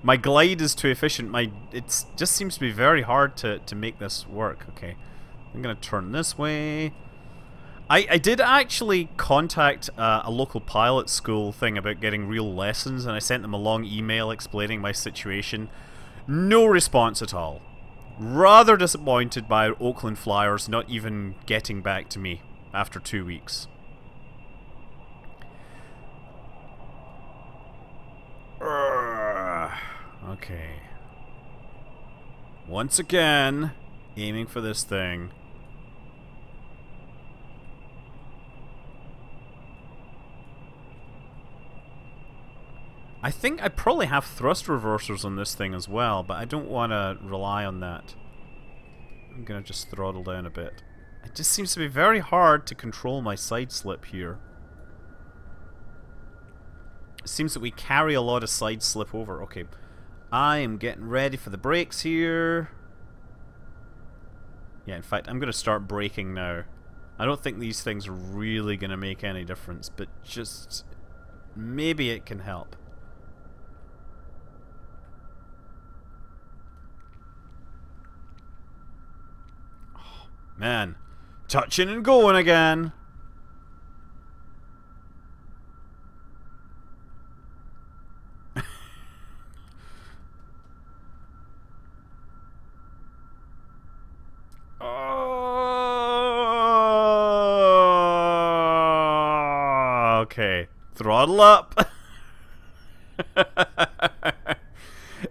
My glide is too efficient. It just seems to be very hard to make this work. Okay. I'm gonna turn this way. I did actually contact a local pilot school thing about getting real lessons, and I sent them a long email explaining my situation. No response at all. Rather disappointed by Oakland Flyers not even getting back to me after 2 weeks. Okay. Once again, aiming for this thing. I think I probably have thrust reversers on this thing as well, but I don't want to rely on that. I'm gonna just throttle down a bit. It just seems to be very hard to control my side slip here. It seems that we carry a lot of side slip over. Okay, I am getting ready for the brakes here. Yeah, in fact, I'm gonna start braking now. I don't think these things are really gonna make any difference, but just maybe it can help. Man, touching and going again. Oh, okay, throttle up.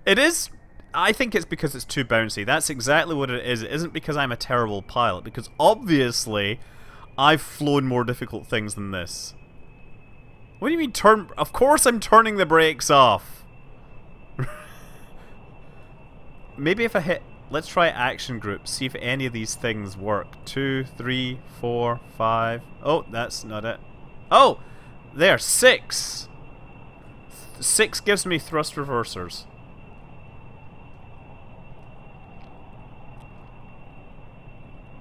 It is. I think it's because it's too bouncy. That's exactly what it is. It isn't because I'm a terrible pilot, because obviously I've flown more difficult things than this. What do you mean turn? Of course I'm turning the brakes off. Maybe if I hit... Let's try action group, see if any of these things work. 2, 3, 4, 5... Oh, that's not it. Oh! There, 6! 6 gives me thrust reversers.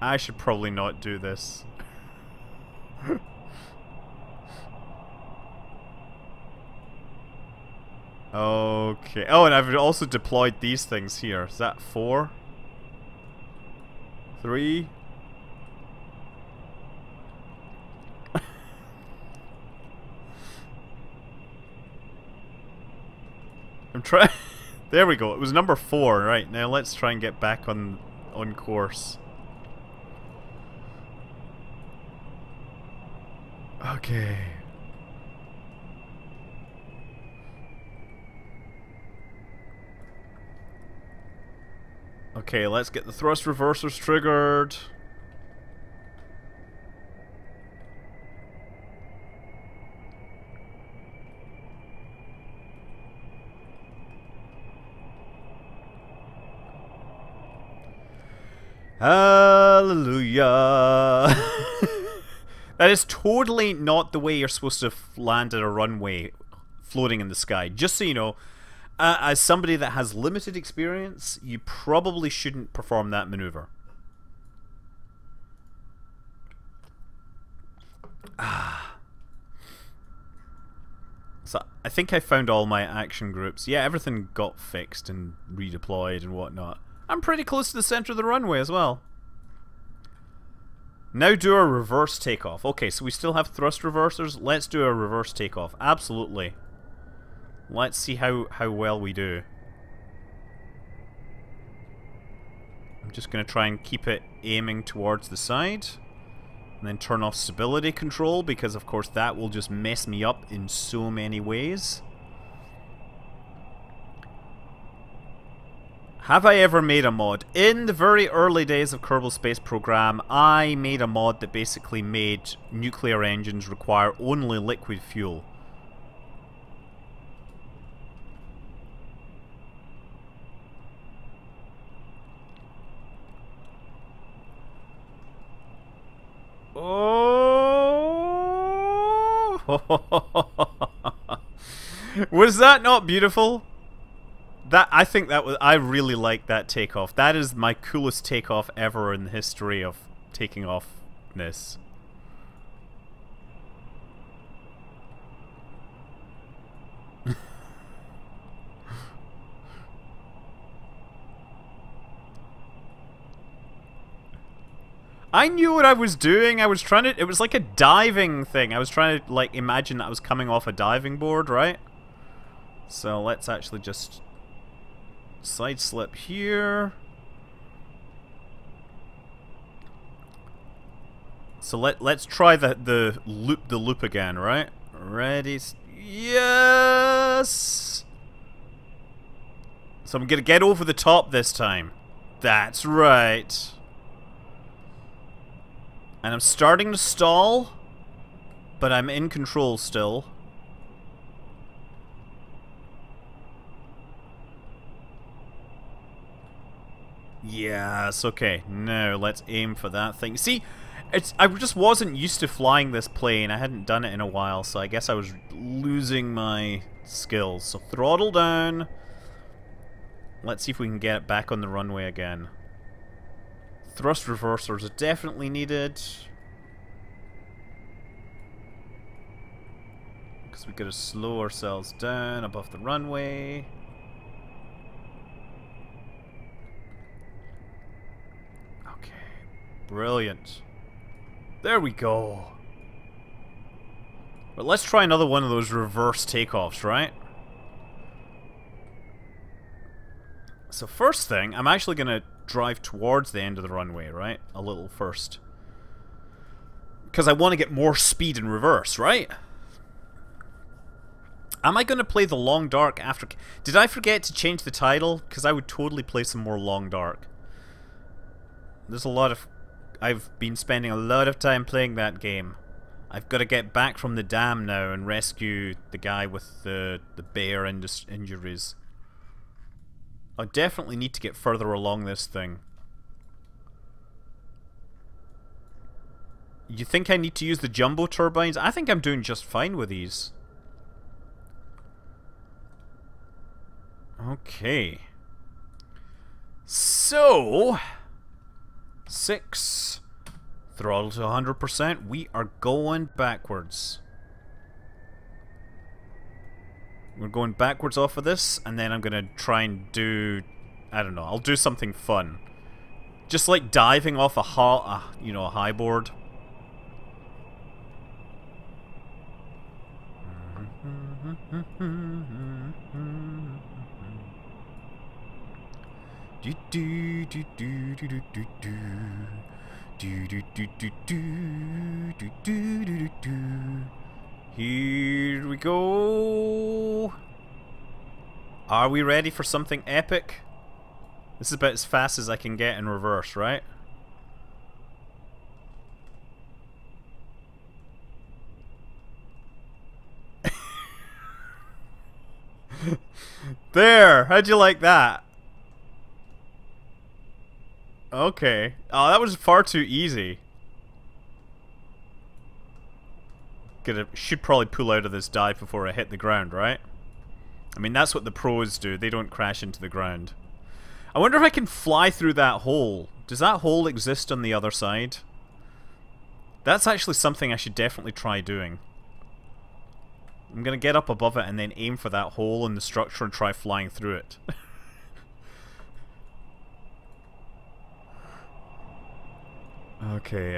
I should probably not do this. Okay. Oh, and I've also deployed these things here. Is that 4? 3? I'm trying... There we go. It was number 4. Right, now let's try and get back on course. Okay. Okay, let's get the thrust reversers triggered. Hallelujah. That is totally not the way you're supposed to land at a runway floating in the sky. Just so you know, as somebody that has limited experience, you probably shouldn't perform that maneuver. So I think I found all my action groups. Yeah, everything got fixed and redeployed and whatnot. I'm pretty close to the center of the runway as well. Now do a reverse takeoff. Okay, so we still have thrust reversers. Let's do a reverse takeoff. Absolutely. Let's see how well we do. I'm just going to try and keep it aiming towards the side. And then turn off stability control, because of course that will just mess me up in so many ways. Have I ever made a mod? In the very early days of Kerbal Space Program, I made a mod that basically made nuclear engines require only liquid fuel. Oh! Was that not beautiful? I think that was... I really like that takeoff. That is my coolest takeoff ever in the history of taking offness. I knew what I was doing. I was trying to... It was like a diving thing. I was trying to, like, imagine that I was coming off a diving board, right? So let's actually just... side slip here. So let's try the loop again, right? Ready? Yes! So I'm gonna get over the top this time. That's right. And I'm starting to stall, but I'm in control still. Yes, okay. Now let's aim for that thing. See, I just wasn't used to flying this plane. I hadn't done it in a while, so I guess I was losing my skills. So throttle down. Let's see if we can get it back on the runway again. Thrust reversers are definitely needed. Because we gotta slow ourselves down above the runway. Okay. Brilliant. There we go. But let's try another one of those reverse takeoffs, right? So first thing, I'm actually gonna drive towards the end of the runway, right? A little first. Because I want to get more speed in reverse, right? Am I gonna play the Long Dark after... Did I forget to change the title? Because I would totally play some more Long Dark. There's a lot of... I've been spending a lot of time playing that game. I've got to get back from the dam now and rescue the guy with the bear injuries. I definitely need to get further along this thing. You think I need to use the jumbo turbines? I think I'm doing just fine with these. Okay. So... 6. Throttle to 100%. We are going backwards. We're going backwards off of this, and then I'm gonna try and do... I don't know, I'll do something fun. Just like diving off a high board. Here we go. Are we ready for something epic? This is about as fast as I can get in reverse, right? There! How'd you like that? Okay. Oh, that was far too easy. Should probably pull out of this dive before I hit the ground, right? I mean, that's what the pros do. They don't crash into the ground. I wonder if I can fly through that hole. Does that hole exist on the other side? That's actually something I should definitely try doing. I'm gonna get up above it and then aim for that hole in the structure and try flying through it. Okay,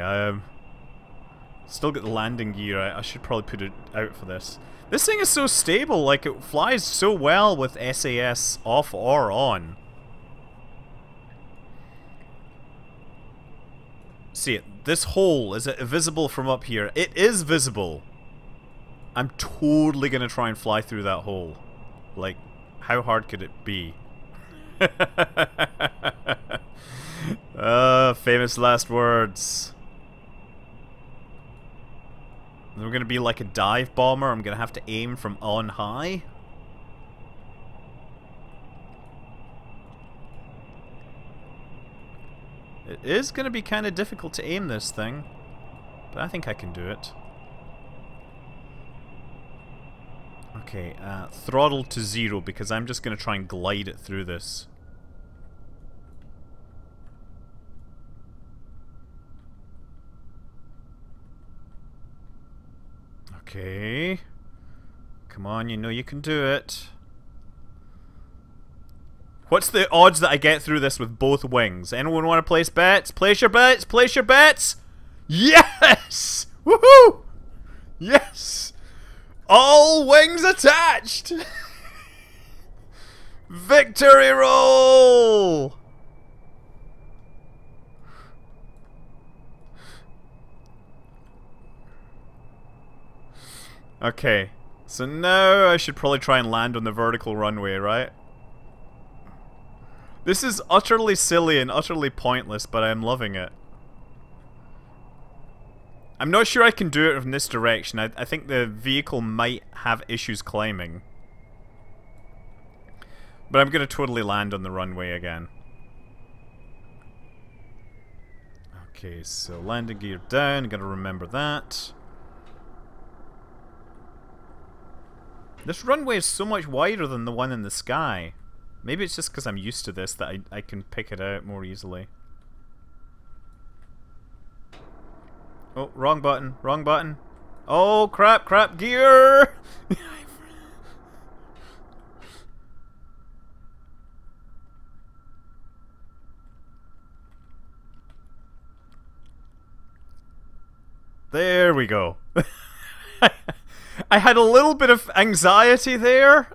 still got the landing gear. I should probably put it out for this. This thing is so stable, like it flies so well with SAS off or on. See it, this hole, is it visible from up here? It is visible. I'm totally gonna try and fly through that hole. Like, how hard could it be? Famous last words. We're gonna be like a dive bomber. I'm gonna have to aim from on high. It is gonna be kind of difficult to aim this thing, but I think I can do it. Okay, throttle to 0 because I'm just gonna try and glide it through this. Okay. Come on, you know you can do it. What's the odds that I get through this with both wings? Anyone want to place bets? Place your bets! Place your bets! Yes! Woohoo! Yes! All wings attached! Victory roll! Okay, so now I should probably try and land on the vertical runway, right? This is utterly silly and utterly pointless, but I'm loving it. I'm not sure I can do it in this direction. I think the vehicle might have issues climbing. But I'm gonna totally land on the runway again. Okay, so landing gear down, gotta remember that. This runway is so much wider than the one in the sky. Maybe it's just because I'm used to this that I can pick it out more easily. Oh, wrong button, wrong button. Oh, crap, crap, gear! There we go. I had a little bit of anxiety there.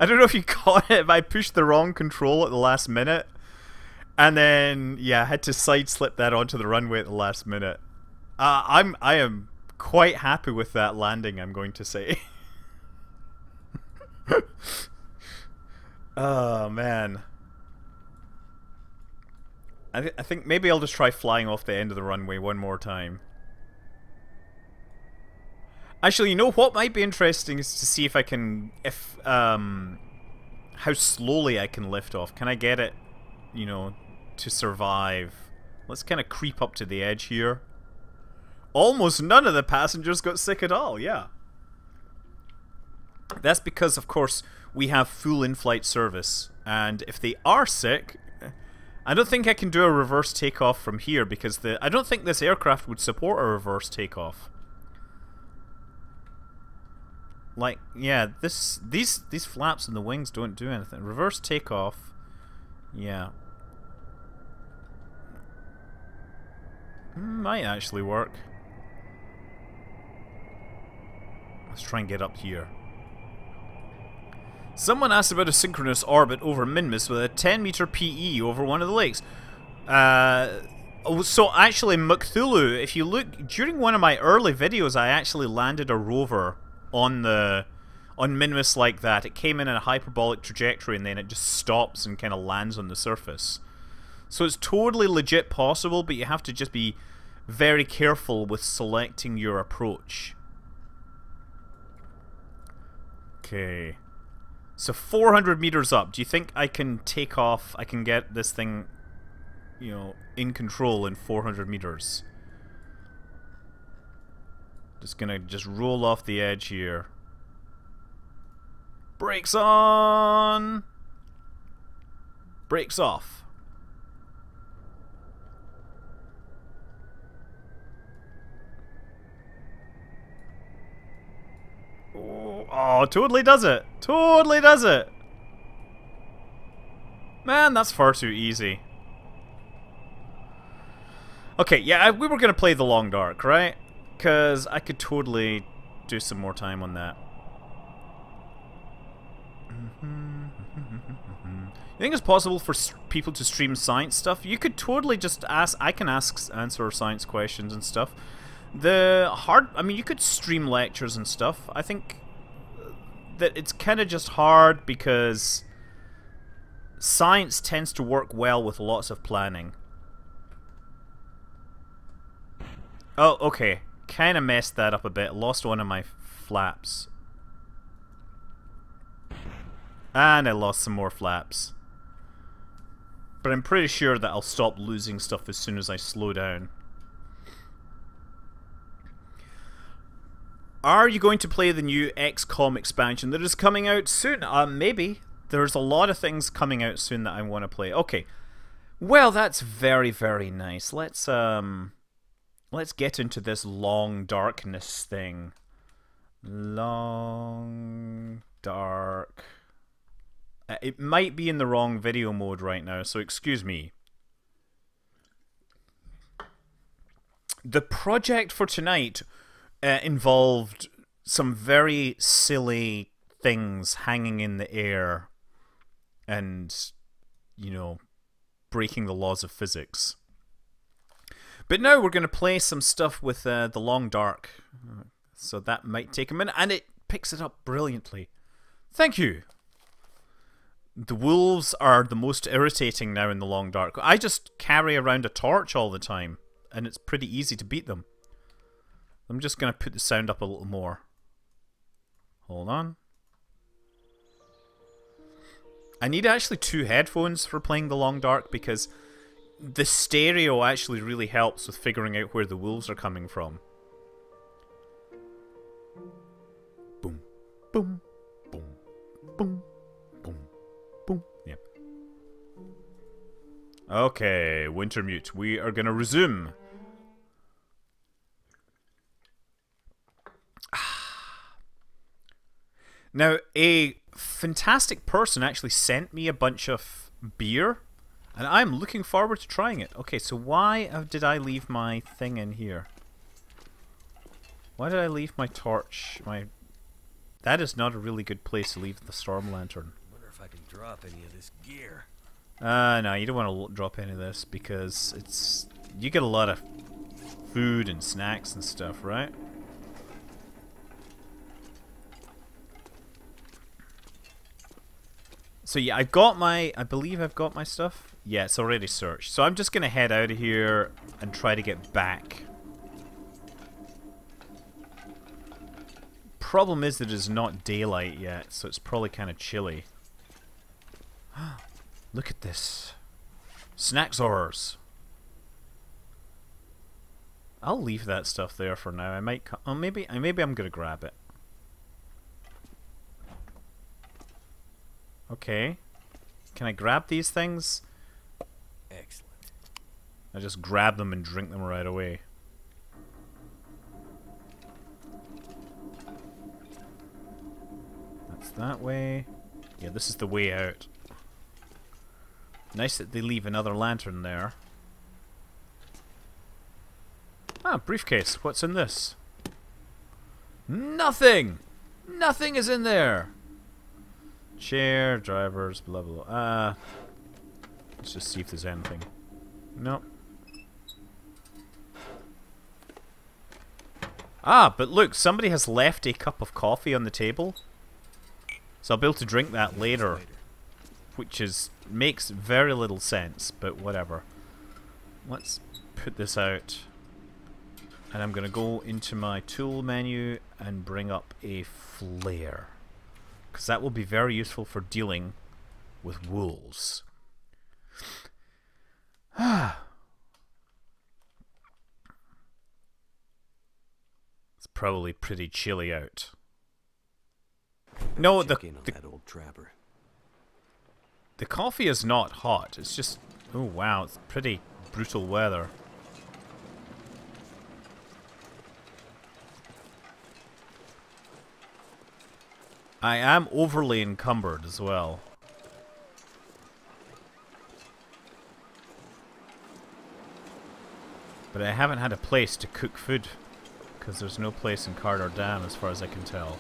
I don't know if you caught it, but I pushed the wrong control at the last minute. And then, yeah, I had to side-slip that onto the runway at the last minute. I am quite happy with that landing, I'm going to say. Oh, man. I think maybe I'll just try flying off the end of the runway one more time. Actually, you know what might be interesting is to see if I can, how slowly I can lift off. Can I get it, you know, to survive? Let's kind of creep up to the edge here. Almost none of the passengers got sick at all, yeah. That's because, of course, we have full in-flight service. And if they are sick, I don't think I can do a reverse takeoff from here because I don't think this aircraft would support a reverse takeoff. Like, yeah, these flaps and the wings don't do anything. Reverse takeoff, yeah. Might actually work. Let's try and get up here. Someone asked about a synchronous orbit over Minmus with a 10-meter PE over one of the lakes. So actually, Mcthulhu, if you look, during one of my early videos, I actually landed a rover on Minmus like that. It came in a hyperbolic trajectory and then it just stops and kind of lands on the surface. So it's totally legit possible, but you have to just be very careful with selecting your approach. Okay. So 400 meters up. Do you think I can take off? I can get this thing, you know, in control in 400 meters. Just gonna roll off the edge here. Brakes on! Brakes off. Oh, totally does it! Totally does it! Man, that's far too easy. Okay, yeah, we were gonna play the long dark, right? Because I could totally do some more time on that. You think it's possible for people to stream science stuff? You could totally just ask. I can answer science questions and stuff. I mean, you could stream lectures and stuff. I think that it's kind of just hard because science tends to work well with lots of planning. Oh, okay. Kind of messed that up a bit. Lost one of my flaps. And I lost some more flaps. But I'm pretty sure that I'll stop losing stuff as soon as I slow down. Are you going to play the new XCOM expansion that is coming out soon? Maybe. There's a lot of things coming out soon that I want to play. Okay. Well, that's very, very nice. Let's get into this long darkness thing. Long dark. It might be in the wrong video mode right now, so excuse me. The project for tonight involved some very silly things hanging in the air and, you know, breaking the laws of physics. But now we're going to play some stuff with the Long Dark. So that might take a minute, and it picks it up brilliantly. Thank you. The wolves are the most irritating now in the Long Dark. I just carry around a torch all the time, and it's pretty easy to beat them. I'm just going to put the sound up a little more. Hold on. I need actually 2 headphones for playing the Long Dark because the stereo actually really helps with figuring out where the wolves are coming from. Boom, boom, boom, boom, boom, boom. Yep. Okay, Wintermute, we are going to resume. Now, a fantastic person actually sent me a bunch of beer, and I'm looking forward to trying it. Okay, so why did I leave my thing in here? Why did I leave my torch? That is not a really good place to leave the storm lantern. I wonder if I can drop any of this gear. No, you don't want to drop any of this because you get a lot of food and snacks and stuff, right? So yeah, I believe I've got my stuff. Yeah, it's already searched. So I'm just gonna head out of here and try to get back. Problem is that it is not daylight yet, so it's probably kind of chilly. Look at this. Snacksaurs. I'll leave that stuff there for now. I might maybe I'm gonna grab it. Okay. Can I grab these things? Excellent. I just grab them and drink them right away. That's that way. Yeah, this is the way out. Nice that they leave another lantern there. Ah, briefcase. What's in this? Nothing! Nothing is in there! Chair, drivers, blah blah blah. Let's just see if there's anything. Nope. Ah, but look, somebody has left a cup of coffee on the table. So I'll be able to drink that later. Which makes very little sense, but whatever. Let's put this out. And I'm going to go into my tool menu and bring up a flare. Because that will be very useful for dealing with wolves. It's probably pretty chilly out. No, the old trapper. The coffee is not hot. It's just, oh wow, it's pretty brutal weather. I am overly encumbered as well. But I haven't had a place to cook food, because there's no place in Cardar Dam as far as I can tell.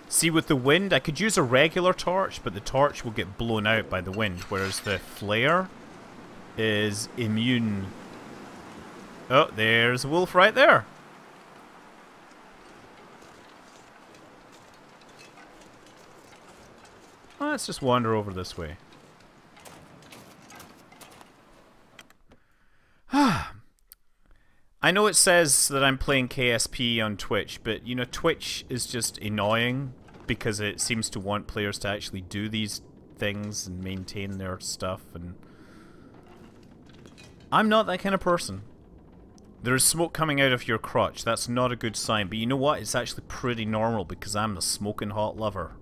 See, with the wind, I could use a regular torch, but the torch will get blown out by the wind, whereas the flare is immune. Oh, there's a wolf right there. Let's just wander over this way. I know it says that I'm playing KSP on Twitch, but you know, Twitch is just annoying because it seems to want players to actually do these things and maintain their stuff, and I'm not that kind of person. There's smoke coming out of your crotch. That's not a good sign, but you know what? It's actually pretty normal because I'm a smoking hot lover.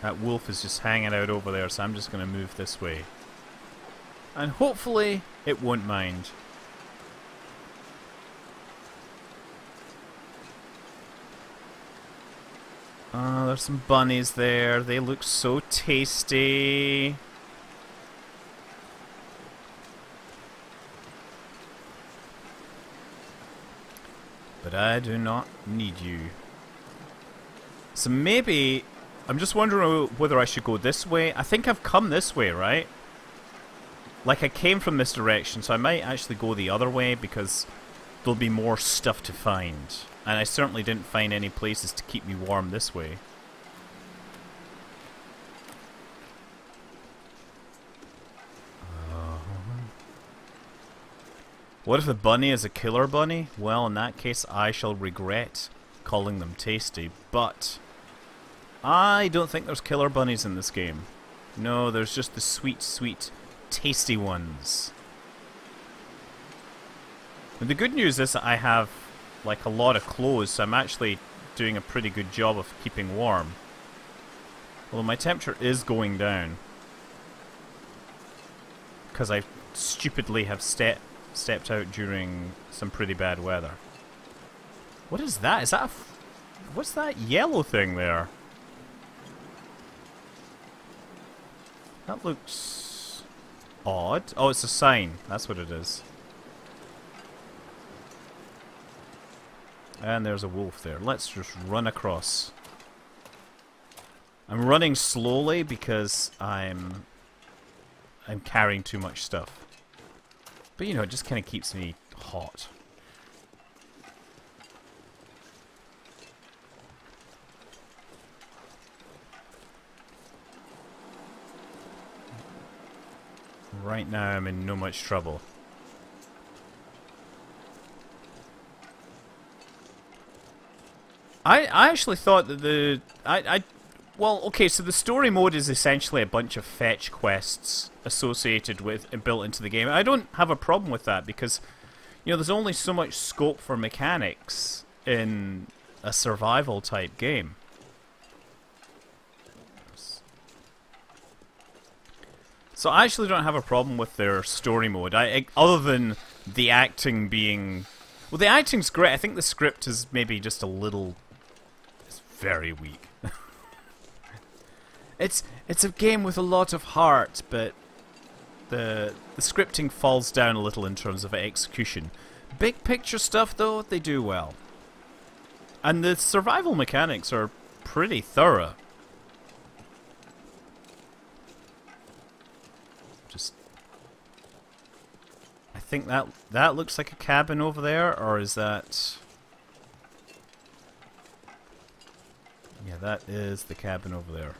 That wolf is just hanging out over there, so I'm just going to move this way. And hopefully it won't mind. Oh, there's some bunnies there. They look so tasty. But I do not need you. So maybe... I'm just wondering whether I should go this way. I think I've come this way, right? Like, I came from this direction, so I might actually go the other way because there'll be more stuff to find. And I certainly didn't find any places to keep me warm this way. What if the bunny is a killer bunny? Well, in that case, I shall regret calling them tasty, but I don't think there's killer bunnies in this game. No, there's just the sweet, sweet, tasty ones. And the good news is that I have, like, a lot of clothes, so I'm actually doing a pretty good job of keeping warm. Although my temperature is going down. Because I stupidly have stepped out during some pretty bad weather. What is that? Is that what's that yellow thing there? That looks odd. Oh, it's a sign. That's what it is. And there's a wolf there. Let's just run across. I'm running slowly because I'm carrying too much stuff. But you know, it just kind of keeps me hot. Right now I'm in no much trouble. I actually thought that well, okay, so the story mode is essentially a bunch of fetch quests associated with and built into the game. I don't have a problem with that because, you know, there's only so much scope for mechanics in a survival type game. So I actually don't have a problem with their story mode. Other than the acting being... Well, the acting's great. I think the script is maybe just a little... It's very weak. It's a game with a lot of heart, but the scripting falls down a little in terms of execution. Big picture stuff, though, they do well. And the survival mechanics are pretty thorough. Just... I think that looks like a cabin over there, or is that... Yeah, that is the cabin over there.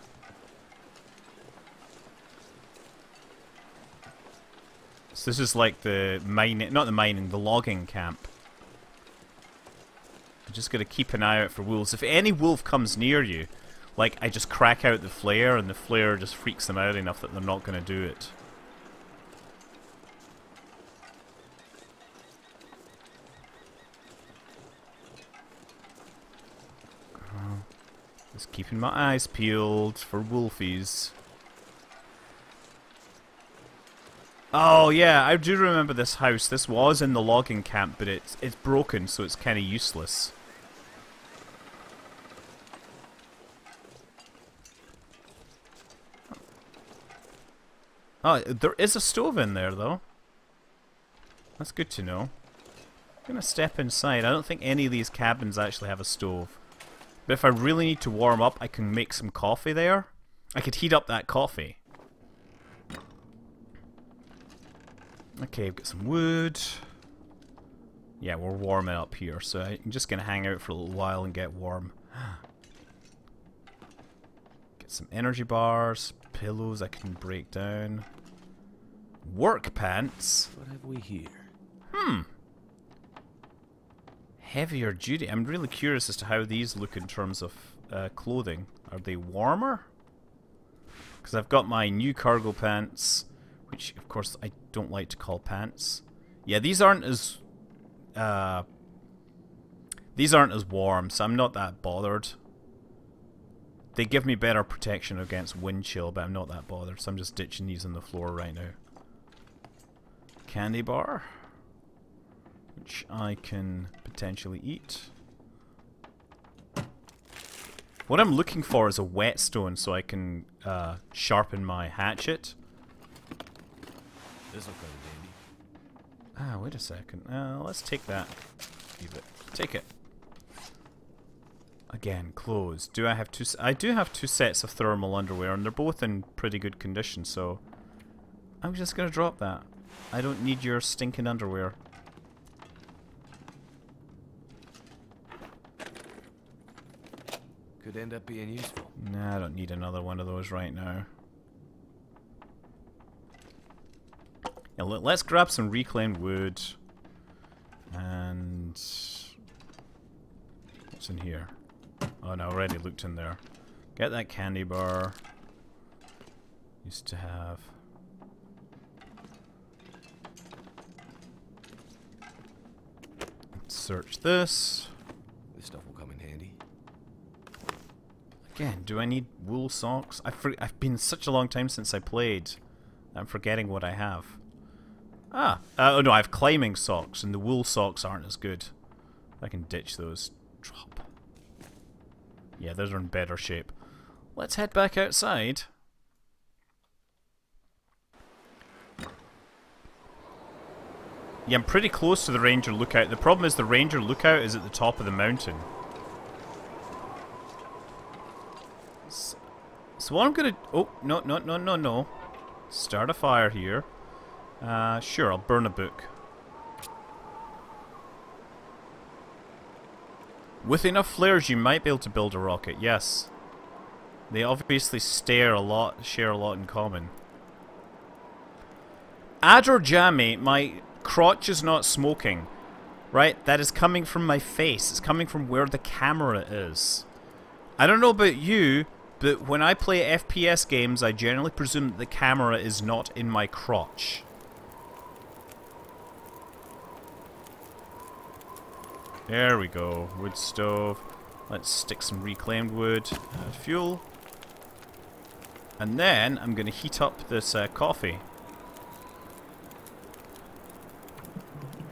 So this is like the mining, not the mining, the logging camp. I'm just gonna keep an eye out for wolves. If any wolf comes near you, like, I just crack out the flare and the flare just freaks them out enough that they're not gonna do it. Just keeping my eyes peeled for wolfies. Oh yeah, I do remember this house. This was in the logging camp, but it's broken, so it's kind of useless. Oh, there is a stove in there, though. That's good to know. I'm gonna step inside. I don't think any of these cabins actually have a stove. But if I really need to warm up, I can make some coffee there. I could heat up that coffee. Okay, I've got some wood. Yeah, we're warming up here, so I'm just gonna hang out for a little while and get warm. Get some energy bars, pillows I can break down. Work pants? What have we here? Heavier duty. I'm really curious as to how these look in terms of clothing. Are they warmer? Because I've got my new cargo pants, which of course I don't like to call pants. Yeah, these aren't as warm, so I'm not that bothered. They give me better protection against wind chill, but I'm not that bothered, so I'm just ditching these on the floor right now. Candy bar, which I can potentially eat. What I'm looking for is a whetstone so I can sharpen my hatchet. This'll come in handy. Ah, wait a second. Let's take that. Leave it. Take it. Again, clothes. Do I have two? I do have 2 sets of thermal underwear, and they're both in pretty good condition, so I'm just gonna drop that. I don't need your stinking underwear. Could end up being useful. Nah, I don't need another one of those right now. Yeah, let's grab some reclaimed wood. And what's in here? Oh no, I already looked in there. Get that candy bar. Used to have. Let's search this. This stuff will come in handy. Again, do I need wool socks? I've been such a long time since I played. I'm forgetting what I have. Oh no, I have climbing socks, and the wool socks aren't as good. I can ditch those. Drop. Yeah, those are in better shape. Let's head back outside. Yeah, I'm pretty close to the Ranger Lookout. The problem is the Ranger Lookout is at the top of the mountain. So what I'm gonna... Oh, no. Start a fire here. Sure, I'll burn a book. With enough flares, you might be able to build a rocket, yes. They obviously share a lot in common. Ador Jammy, my crotch is not smoking. Right? That is coming from my face. It's coming from where the camera is. I don't know about you, but when I play FPS games, I generally presume that the camera is not in my crotch. There we go. Wood stove. Let's stick some reclaimed wood. Fuel. And then I'm going to heat up this coffee.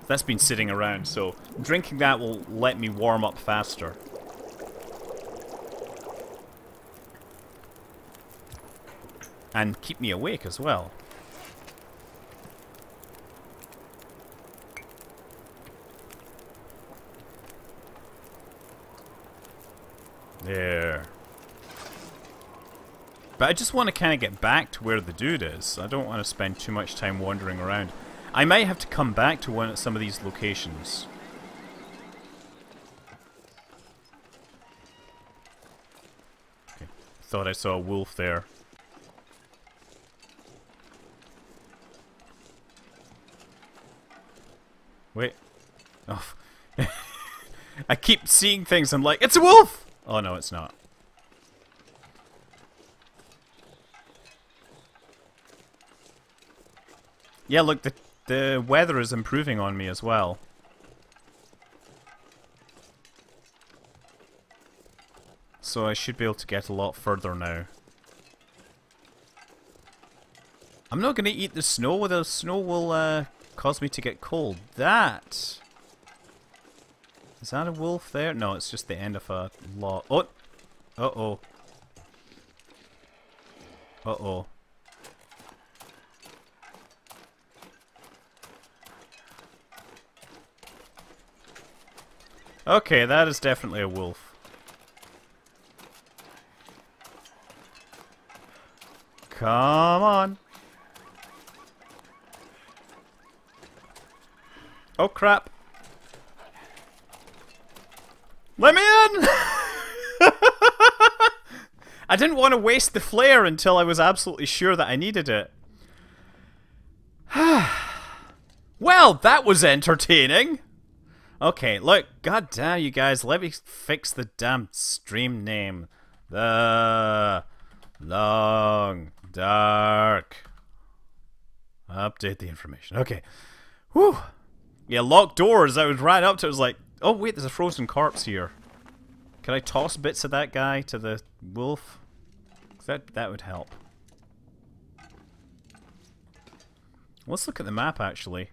That's been sitting around, so drinking that will let me warm up faster. And keep me awake as well. There. But I just want to kind of get back to where the dude is. I don't want to spend too much time wandering around. I might have to come back to some of these locations. Okay. Thought I saw a wolf there. Wait. Oh. I keep seeing things. I'm like, it's a wolf! Oh no, it's not. Yeah, look, the weather is improving on me as well. So I should be able to get a lot further now. I'm not going to eat the snow. The snow will cause me to get cold. That... Is that a wolf there? No, it's just the end of a log. Oh! Uh-oh. Uh-oh. Okay, that is definitely a wolf. Come on. Oh, crap. Let me in! I didn't want to waste the flare until I was absolutely sure that I needed it. Well, that was entertaining. Okay, look, goddamn you guys, let me fix the damn stream name. The Long Dark. Update the information. Okay. Whew. Yeah, locked doors. I was right up to it. I was like, oh wait, there's a frozen corpse here. Can I toss bits of that guy to the wolf? That would help. Let's look at the map, actually.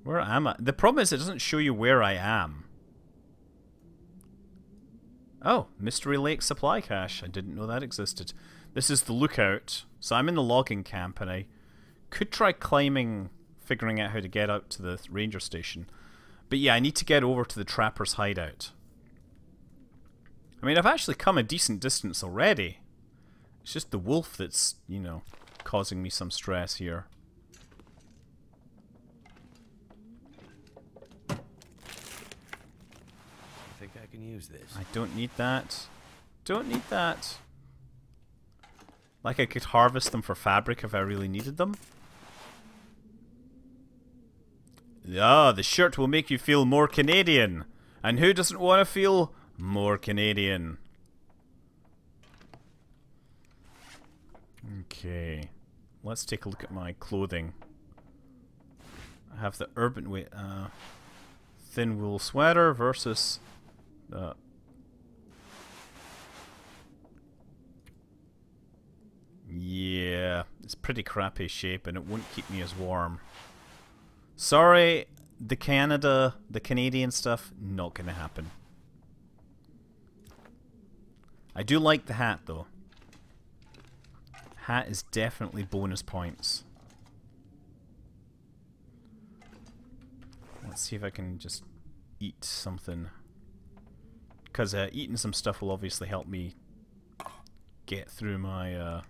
Where am I? The problem is it doesn't show you where I am. Oh, Mystery Lake Supply Cache. I didn't know that existed. This is the lookout. So I'm in the logging camp, and I could try climbing, figuring out how to get out to the ranger station. But yeah, I need to get over to the trapper's hideout. I mean, I've actually come a decent distance already. It's just the wolf that's, you know, causing me some stress here. I think I can use this. I don't need that. Don't need that. Like I could harvest them for fabric if I really needed them. Ah, the shirt will make you feel more Canadian. And who doesn't want to feel more Canadian? Okay. Let's take a look at my clothing. I have the urban weight, thin wool sweater versus yeah, it's pretty crappy shape and it won't keep me as warm. Sorry, the Canadian stuff, not gonna happen. I do like the hat though. Hat is definitely bonus points. Let's see if I can just eat something. Because eating some stuff will obviously help me get through my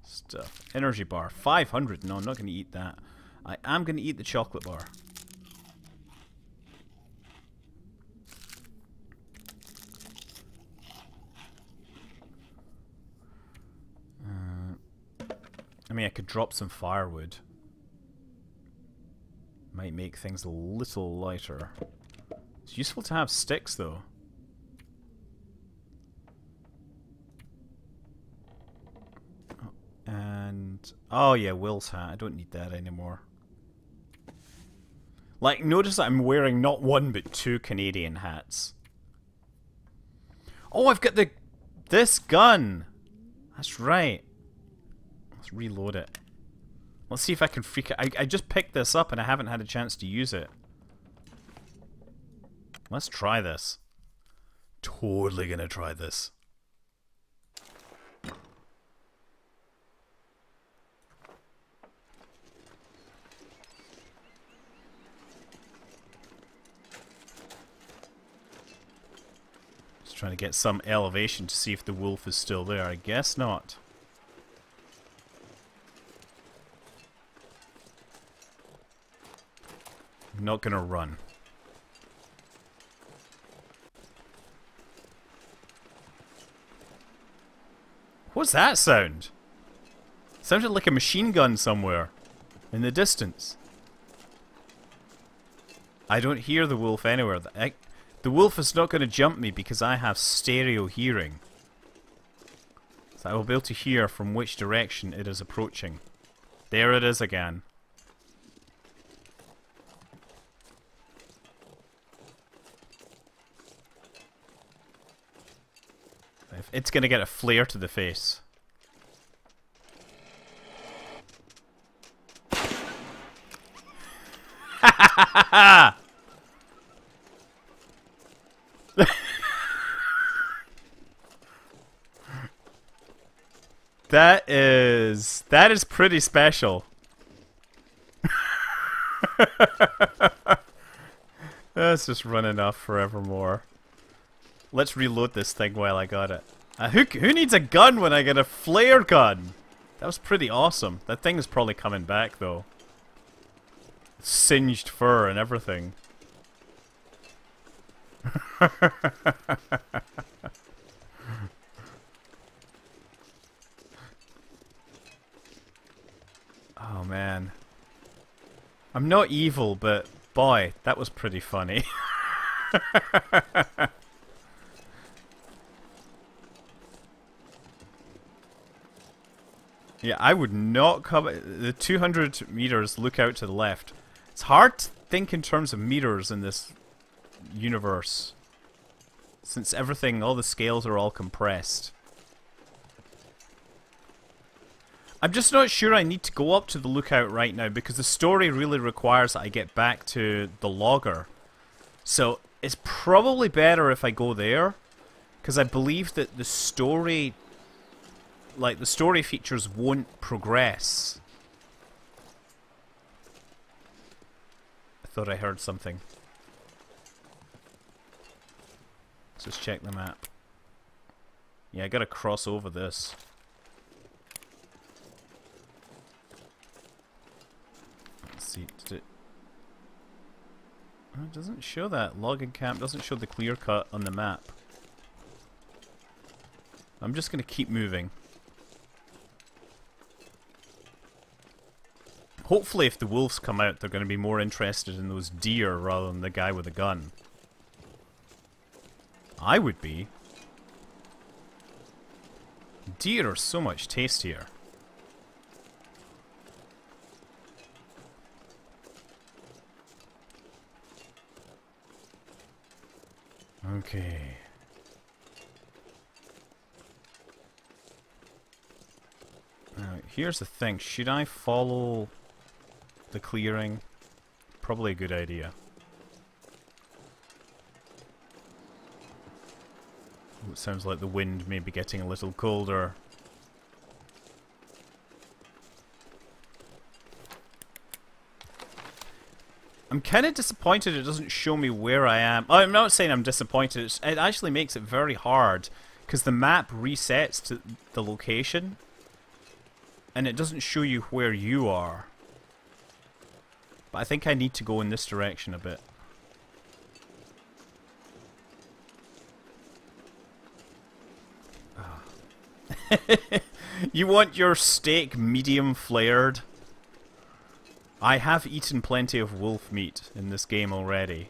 stuff. Energy bar. 500. No, I'm not going to eat that. I am going to eat the chocolate bar. I mean, I could drop some firewood. Might make things a little lighter. It's useful to have sticks, though. Oh, and... oh, yeah, Will's hat. I don't need that anymore. Like, notice that I'm wearing not one, but 2 Canadian hats. Oh, I've got this gun! That's right. Let's reload it. Let's see if I can freak it. I just picked this up and I haven't had a chance to use it. Let's try this. Totally gonna try this. Just trying to get some elevation to see if the wolf is still there. I guess not. I'm not gonna run. What's that sound? Sounded like a machine gun somewhere in the distance. I don't hear the wolf anywhere. The wolf is not going to jump me because I have stereo hearing. So I will be able to hear from which direction it is approaching. There it is again. It's gonna get a flare to the face. That is pretty special. That's just running off forevermore. Let's reload this thing while I got it. Who needs a gun when I get a flare gun? That was pretty awesome. That thing is probably coming back though. Singed fur and everything. Oh man. I'm not evil, but boy, that was pretty funny. Yeah, I would not come... the 200 meters, look out to the left. It's hard to think in terms of meters in this universe. since everything, all the scales are all compressed. I'm just not sure I need to go up to the lookout right now because the story really requires that I get back to the logger. So it's probably better if I go there, because I believe that the story, like the story features, won't progress. I thought I heard something. Let's just check the map. Yeah, I gotta cross over this. Let's see. Oh, it doesn't show that. Logging camp doesn't show the clear cut on the map. I'm just gonna keep moving. Hopefully if the wolves come out, they're gonna be more interested in those deer rather than the guy with a gun. I would be. Deer are so much tastier. Okay. Now, here's the thing. Should I follow the clearing? Probably a good idea. It sounds like the wind may be getting a little colder. I'm kind of disappointed it doesn't show me where I am. Oh, I'm not saying I'm disappointed. It actually makes it very hard because the map resets to the location and it doesn't show you where you are. But I think I need to go in this direction a bit. You want your steak medium flared? I have eaten plenty of wolf meat in this game already.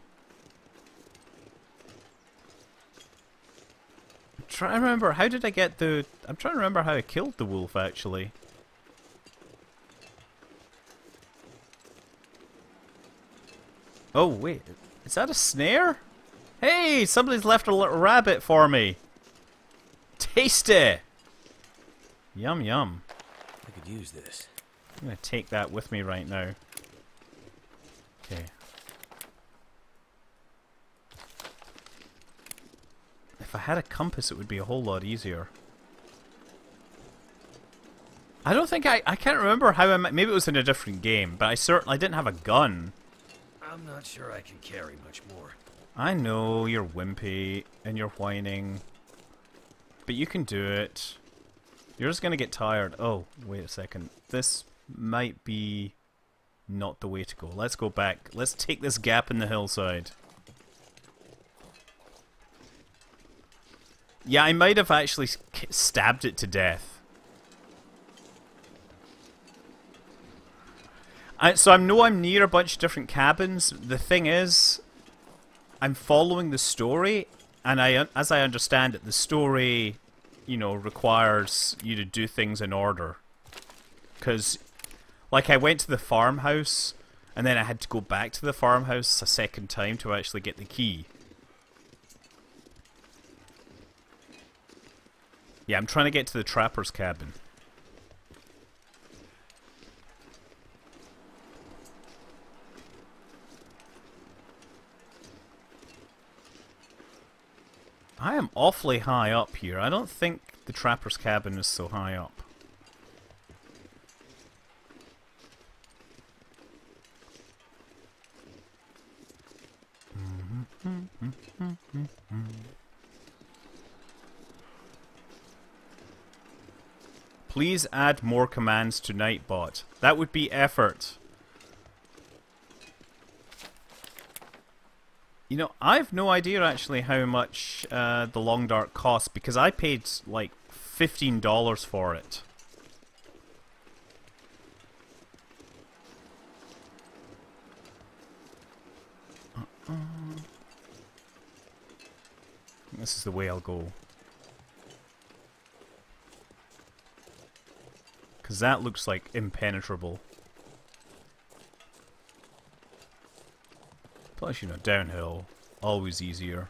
I'm trying to remember, how did I get the... I'm trying to remember how I killed the wolf, actually. Oh, wait. Is that a snare? Hey, somebody's left a little rabbit for me. Tasty! Yum, yum. I could use this. I'm going to take that with me right now. Okay. If I had a compass, it would be a whole lot easier. I don't think I can't remember how maybe it was in a different game, but I didn't have a gun. I'm not sure I can carry much more. I know, you're wimpy, and you're whining. But you can do it. You're just gonna get tired. Oh, wait a second. This might be not the way to go. Let's go back. Let's take this gap in the hillside. Yeah, I might have actually stabbed it to death. So I know I'm near a bunch of different cabins. The thing is, I'm following the story, and as I understand it, the story, you know, requires you to do things in order. Because, like, I went to the farmhouse, and then I had to go back to the farmhouse a second time to actually get the key. Yeah, I'm trying to get to the trapper's cabin. I am awfully high up here. I don't think the trapper's cabin is so high up. Please add more commands to Nightbot. That would be effort. You know, I've no idea actually how much the Long Dark costs, because I paid like $15 for it. This is the way I'll go. Because that looks like impenetrable. Plus, you know, downhill, always easier.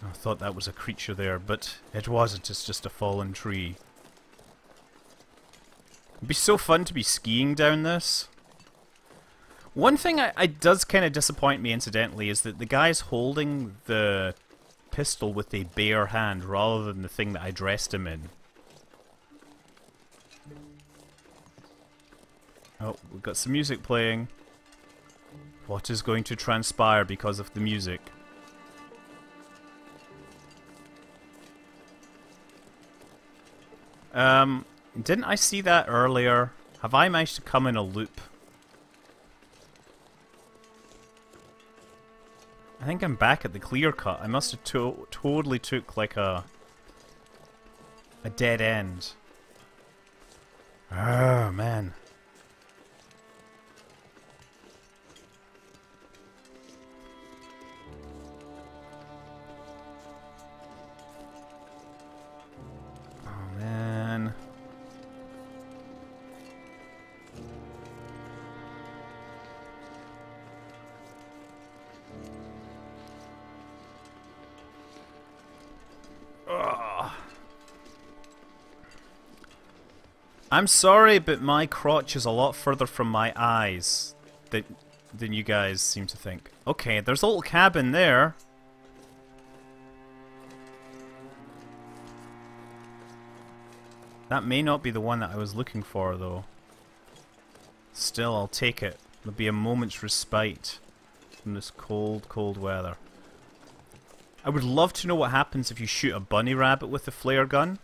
I thought that was a creature there, but it wasn't. It's just a fallen tree. It'd be so fun to be skiing down this. One thing I does kind of disappoint me, incidentally, is that the guy's holding the pistol with a bare hand rather than the thing that I dressed him in. Oh, we've got some music playing. What is going to transpire because of the music? Didn't I see that earlier? Have I managed to come in a loop? I think I'm back at the clear cut. I must have totally took like a dead end. Oh man. Oh man. I'm sorry, but my crotch is a lot further from my eyes than you guys seem to think. Okay, there's a little cabin there. That may not be the one that I was looking for, though. Still, I'll take it. There'll be a moment's respite from this cold, cold weather. I would love to know what happens if you shoot a bunny rabbit with a flare gun.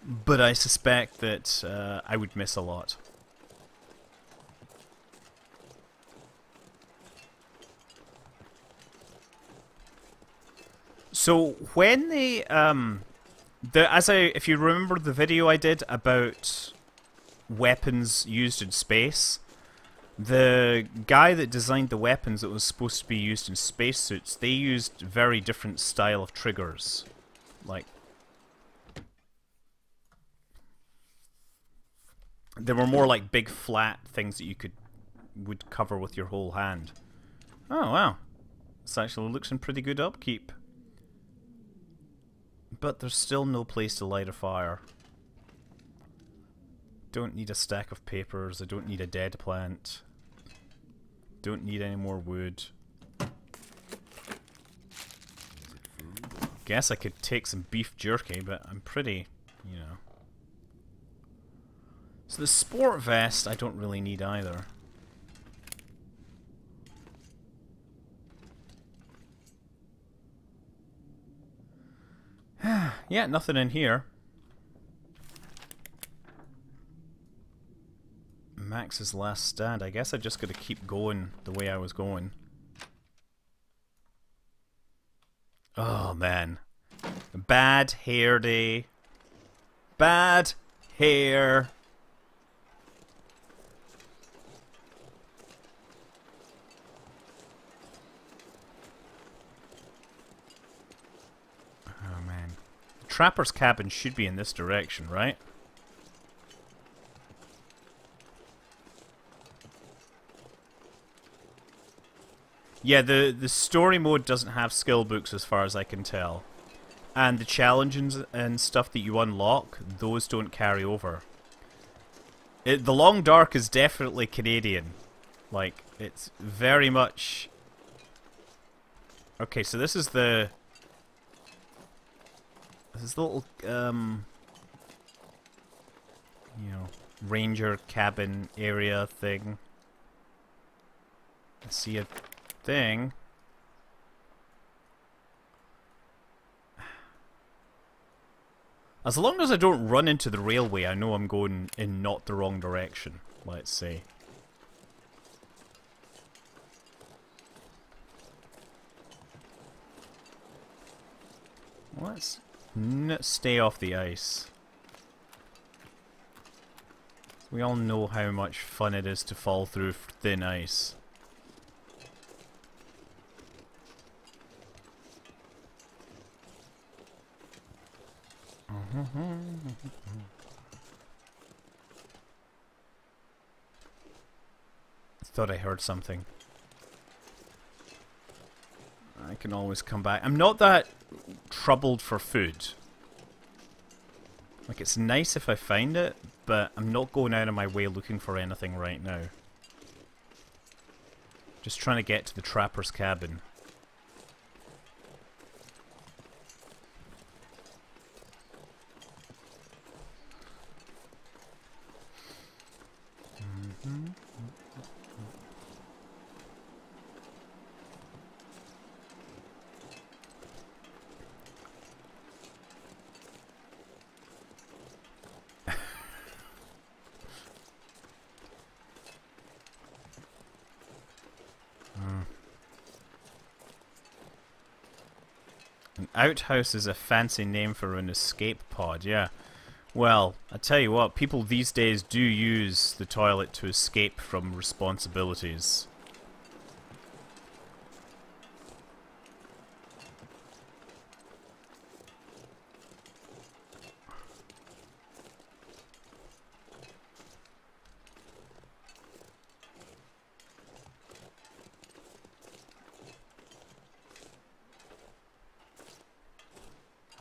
But I suspect that I would miss a lot. So when they if you remember the video I did about weapons used in space, the guy that designed the weapons that was supposed to be used in spacesuits, they used very different style of triggers, like. They were more like big flat things that you would cover with your whole hand. Oh wow. This actually looks in pretty good upkeep. But there's still no place to light a fire. Don't need a stack of papers, I don't need a dead plant. Don't need any more wood. Guess I could take some beef jerky, but I'm pretty, you know. So the sport vest I don't really need either. Yeah, nothing in here. Max's last stand. I guess I just gotta keep going the way I was going. Oh man. Bad hair day. Bad hair. Trapper's cabin should be in this direction, right? Yeah, the story mode doesn't have skill books as far as I can tell. And the challenges and stuff that you unlock, those don't carry over. The Long Dark is definitely Canadian. Like, it's very much... Okay, so this is the... This little, you know, ranger cabin area thing. I see a thing. As long as I don't run into the railway, I know I'm going in not the wrong direction, let's say. Let's stay off the ice. We all know how much fun it is to fall through thin ice. Thought I heard something. I can always come back. I'm not that troubled for food. Like, it's nice if I find it, but I'm not going out of my way looking for anything right now. Just trying to get to the trapper's cabin. An outhouse is a fancy name for an escape pod, yeah. Well, I tell you what, people these days do use the toilet to escape from responsibilities.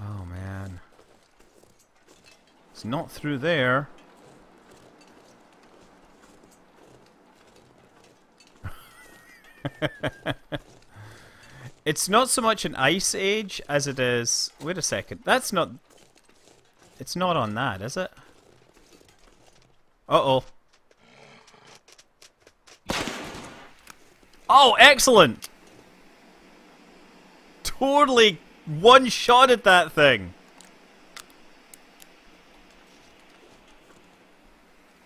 Oh man. It's not through there. It's not so much an ice age as it is... Wait a second. That's not... It's not on that, is it? Uh-oh. Oh, excellent! Totally one-shotted that thing!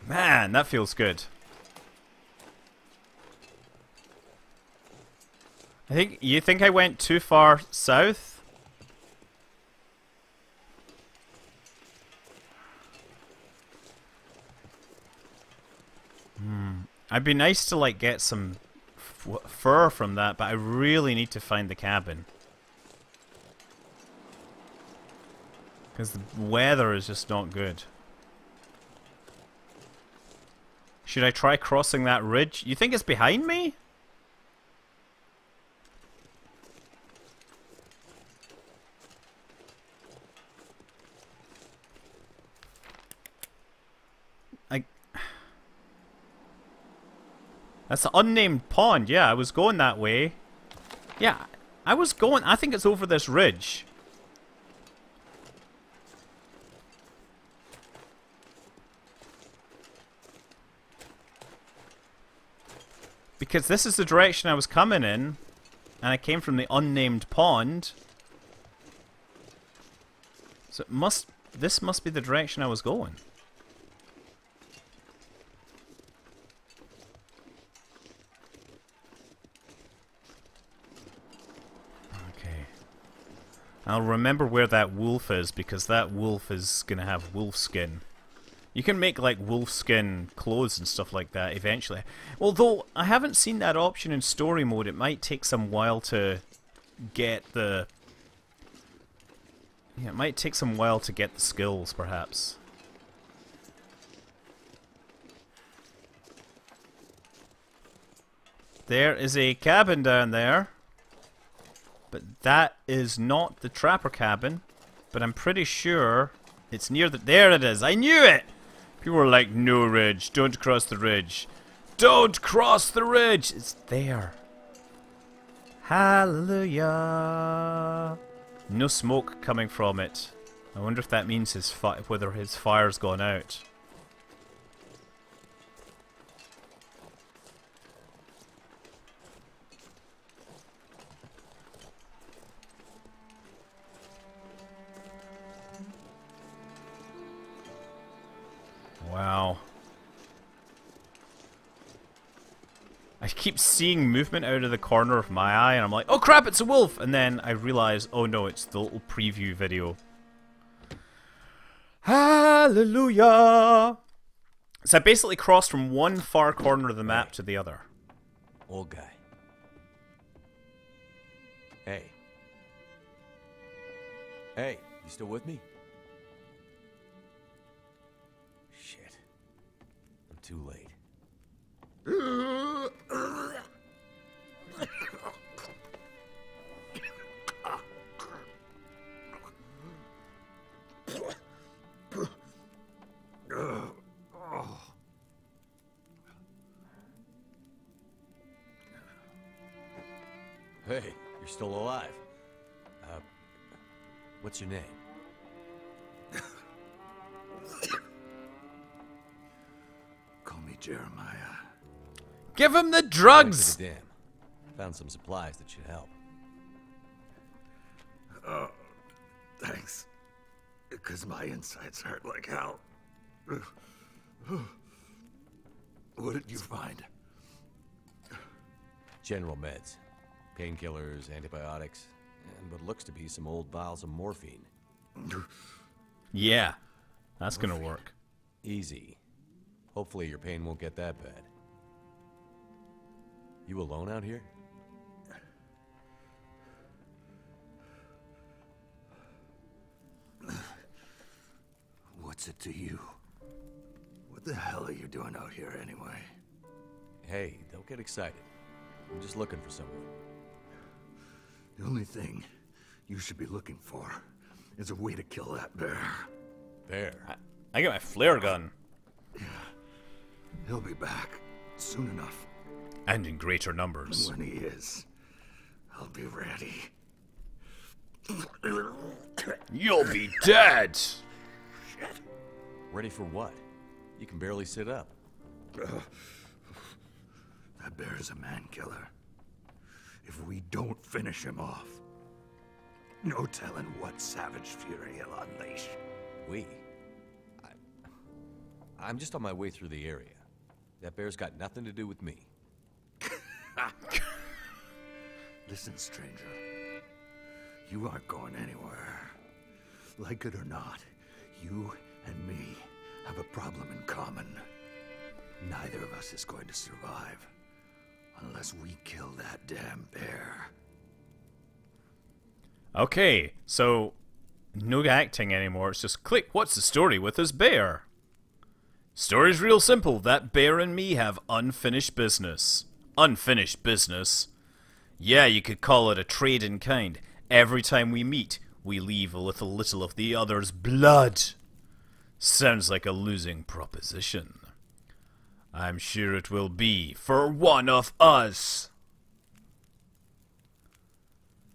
Man, that feels good. You think I went too far south? It'd be nice to like get some fur from that, but I really need to find the cabin. Because the weather is just not good. Should I try crossing that ridge? You think it's behind me? That's the unnamed pond. Yeah, I was going that way. Yeah, I was going... I think it's over this ridge. Because this is the direction I was coming in, and I came from the unnamed pond. So this must be the direction I was going. Okay. I'll remember where that wolf is, because that wolf is gonna have wolf skin. You can make like wolfskin clothes and stuff like that eventually. Although I haven't seen that option in story mode, it might take some while to get the... Yeah, it might take some while to get the skills, perhaps. There is a cabin down there. But that is not the trapper cabin. But I'm pretty sure it's near the... There it is! I knew it! People were like, no ridge, don't cross the ridge. Don't cross the ridge! It's there. Hallelujah. No smoke coming from it. I wonder if that means whether his fire's gone out. Wow. I keep seeing movement out of the corner of my eye, and I'm like, oh crap, it's a wolf! And then I realize, oh no, it's the little preview video. Hallelujah! So I basically crossed from one far corner of the map to the other. Old guy. Hey. Hey, you still with me? Shit. I'm too late. Hey, you're still alive. What's your name? Call me Jeremiah. Give him the Went drugs! to the dam. Found some supplies that should help. Thanks. Because my insides hurt like hell. What did you find? General meds. Painkillers, antibiotics, and what looks to be some old vials of morphine. Yeah, that's gonna work. Easy. Hopefully your pain won't get that bad. You alone out here? What's it to you? What the hell are you doing out here anyway? Hey, don't get excited. I'm just looking for someone. The only thing you should be looking for is a way to kill that bear. Bear? I got my flare gun. He'll be back soon enough. And in greater numbers. When he is, I'll be ready. You'll be dead! Ready for what? You can barely sit up. That bear is a man killer. If we don't finish him off, no telling what savage fury he'll unleash. I'm just on my way through the area. That bear's got nothing to do with me. Listen, stranger. You aren't going anywhere. Like it or not, you and me have a problem in common. Neither of us is going to survive unless we kill that damn bear. Okay, so no acting anymore. It's just click. What's the story with this bear? Story's real simple. That bear and me have unfinished business. Unfinished business? Yeah, you could call it a trade in kind. Every time we meet, we leave a little of the other's blood. Sounds like a losing proposition. I'm sure it will be for one of us.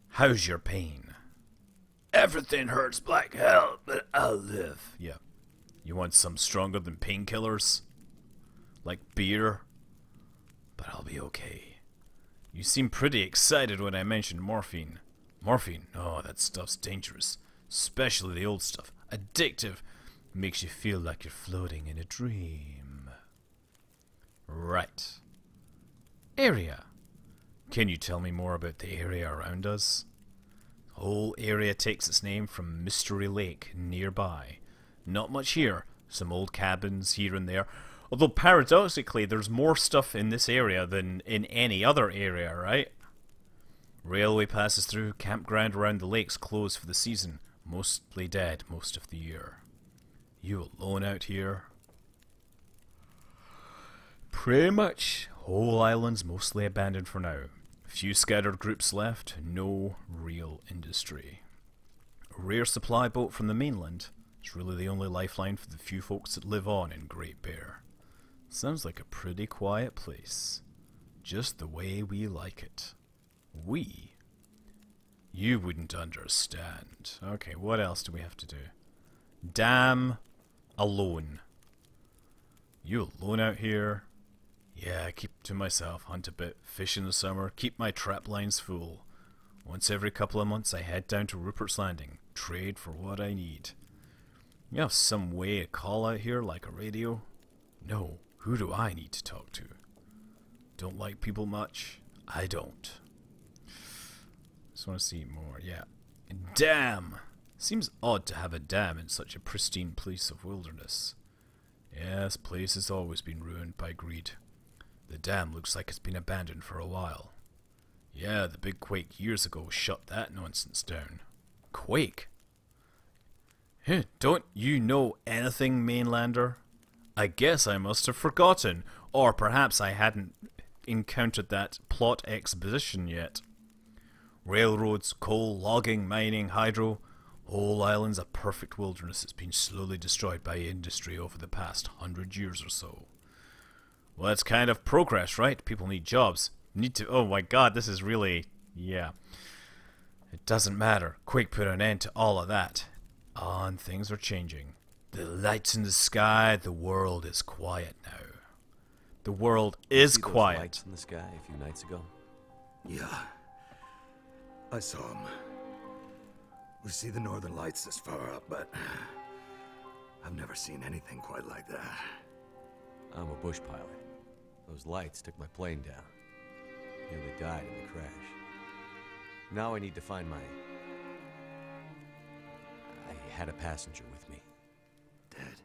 How's your pain? Everything hurts like hell, but I'll live. Yeah. You want some stronger than painkillers? Like beer? But I'll be okay. You seem pretty excited when I mentioned morphine. Morphine? Oh, that stuff's dangerous. Especially the old stuff. Addictive. Makes you feel like you're floating in a dream. Right. Area. Can you tell me more about the area around us? The whole area takes its name from Mystery Lake nearby. Not much here. Some old cabins here and there. Although paradoxically, there's more stuff in this area than in any other area, right? Railway passes through. Campground around the lakes closed for the season. Mostly dead most of the year. You alone out here? Pretty much. Whole island's mostly abandoned for now. Few scattered groups left. No real industry. A rare supply boat from the mainland. It's really the only lifeline for the few folks that live on in Great Bear. Sounds like a pretty quiet place. Just the way we like it. We? You wouldn't understand. Okay, what else do we have to do? Dam alone. You alone out here? Yeah, I keep to myself, hunt a bit, fish in the summer, keep my trap lines full. Once every couple of months I head down to Rupert's Landing, trade for what I need. You have some way to call out here, like a radio? No, who do I need to talk to? Don't like people much? I don't. Just want to see more, yeah. Dam! Seems odd to have a dam in such a pristine place of wilderness. Yes, place has always been ruined by greed. The dam looks like it's been abandoned for a while. Yeah, the big quake years ago shut that nonsense down. Quake? Huh, don't you know anything, mainlander? I guess I must have forgotten, or perhaps I hadn't encountered that plot exposition yet. Railroads, coal, logging, mining, hydro. Whole island's a perfect wilderness that's been slowly destroyed by industry over the past 100 years or so. Well, that's kind of progress, right? People need jobs. Oh my god, this is really Yeah. It doesn't matter. Quake put an end to all of that. And things are changing. The lights in the sky, the world is quiet now. The world is See those quiet. lights in the sky a few nights ago? Yeah. I saw them. We see the northern lights this far up, but I've never seen anything quite like that. I'm a bush pilot. Those lights took my plane down. Nearly died in the crash. Now I need to find my... I had a passenger with me. Dead?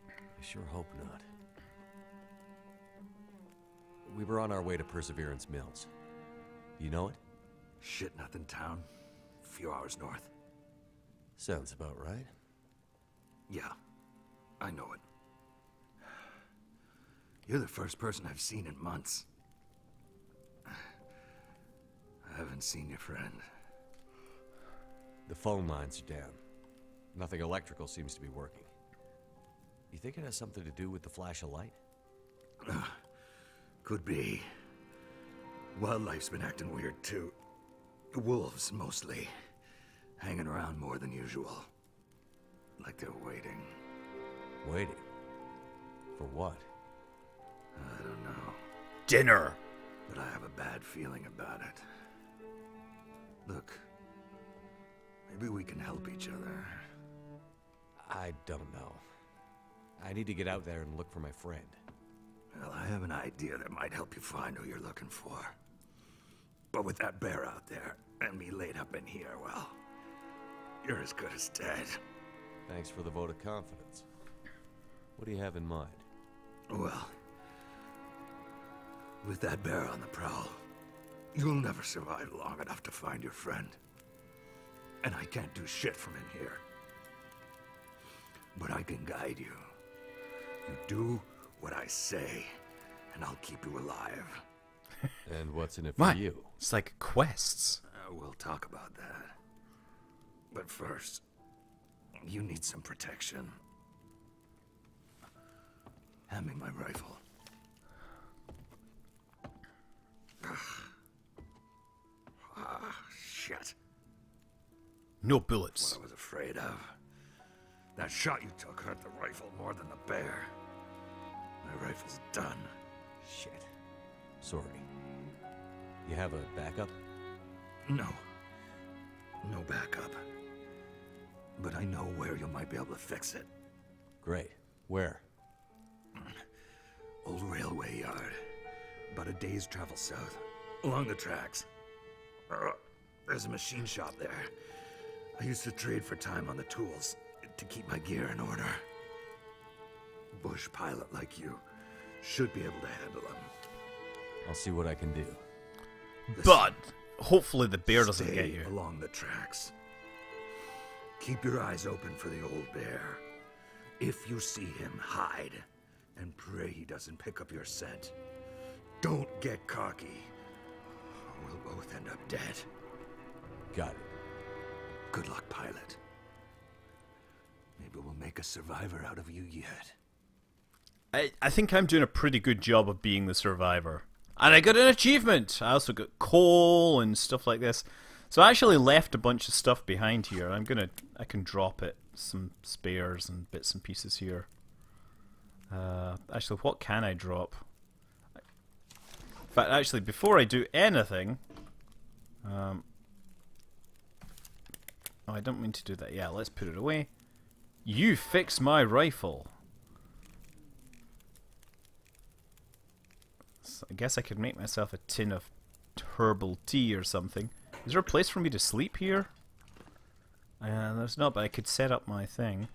I sure hope not. We were on our way to Perseverance Mills. You know it? Shit, nothing town. A few hours north. Sounds about right. Yeah, I know it. You're the first person I've seen in months. I haven't seen your friend. The phone lines are down. Nothing electrical seems to be working. You think it has something to do with the flash of light? Could be. Wildlife's been acting weird too. Wolves, mostly. Hanging around more than usual. Like they're waiting. Waiting? For what? I don't know. Dinner! But I have a bad feeling about it. Look. Maybe we can help each other. I don't know. I need to get out there and look for my friend. Well, I have an idea that might help you find who you're looking for. But with that bear out there, and me laid up in here, well, you're as good as dead. Thanks for the vote of confidence. What do you have in mind? Well, with that bear on the prowl, you'll never survive long enough to find your friend. And I can't do shit from in here. But I can guide you. You do what I say, and I'll keep you alive. And what's in it for What? you? It's like quests. We'll talk about that. But first, you need some protection. Hand me my rifle. Shit. No bullets. What I was afraid of. That shot you took hurt the rifle more than the bear. My rifle's done. Shit. Sorry. You have a backup? No. No backup. But I know where you might be able to fix it. Great. Where? Old railway yard. About a day's travel south. Along the tracks. There's a machine shop there. I used to trade for time on the tools to keep my gear in order. Bush pilot like you should be able to handle them. I'll see what I can do. But hopefully the bear doesn't Stay get you. along the tracks. Keep your eyes open for the old bear. If you see him, hide. And pray he doesn't pick up your scent. Don't get cocky. We'll both end up dead. Got it. Good luck, pilot. Maybe we'll make a survivor out of you yet. I think I'm doing a pretty good job of being the survivor. And I got an achievement! I also got coal and stuff like this. So I actually left a bunch of stuff behind here. I can drop it. Some spares and bits and pieces here. Actually, what can I drop? In fact, actually, before I do anything... oh, I don't mean to do that. Yeah, let's put it away. You fix my rifle. So I guess I could make myself a tin of herbal tea or something. Is there a place for me to sleep here? There's not, but I could set up my thing.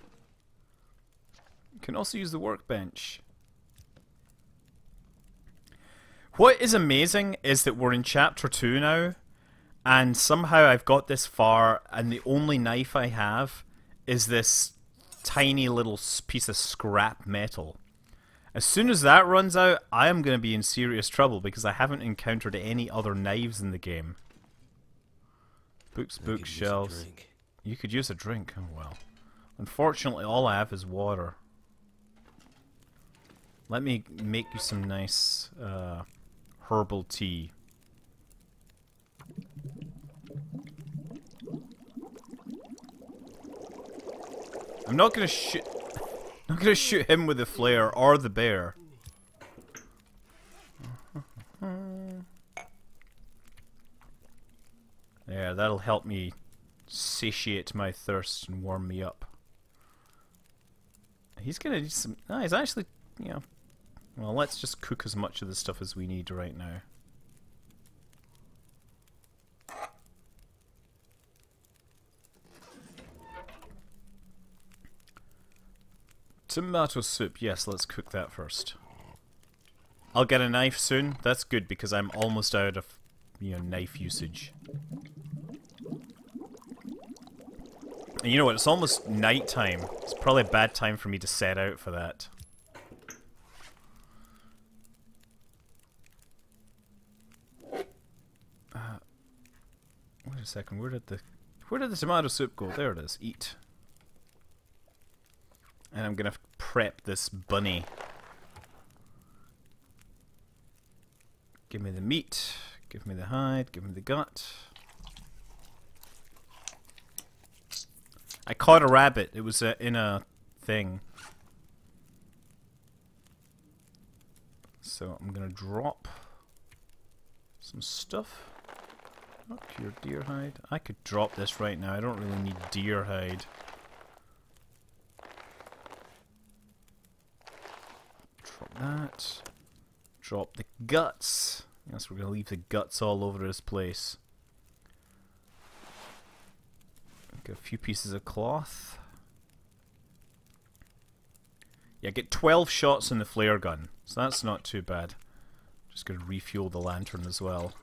You can also use the workbench. What is amazing is that we're in chapter 2 now, and somehow I've got this far, and the only knife I have is this tiny little piece of scrap metal. As soon as that runs out, I am going to be in serious trouble because I haven't encountered any other knives in the game. Books, bookshelves. You could use a drink. Oh well. Unfortunately, all I have is water. Let me make you some nice herbal tea. I'm not gonna shoot. I'm not gonna shoot him with the flare or the bear. Yeah, that'll help me satiate my thirst and warm me up. He's gonna do some. No, he's actually, you know. Well, let's just cook as much of the stuff as we need right now. Tomato soup. Yes, let's cook that first. I'll get a knife soon. That's good because I'm almost out of, knife usage. And you know what? It's almost night time. It's probably a bad time for me to set out for that. Wait a second. Where did the tomato soup go? There it is. Eat. And I'm gonna prep this bunny. Give me the meat. Give me the hide. Give me the gut. I caught a rabbit. It was in a thing. So I'm gonna drop some stuff. Not pure deer hide. I could drop this right now. I don't really need deer hide. Drop that. Drop the guts. Yes, we're gonna leave the guts all over this place. Get a few pieces of cloth. Yeah, get 12 shots in the flare gun, so that's not too bad. Just gonna refuel the lantern as well.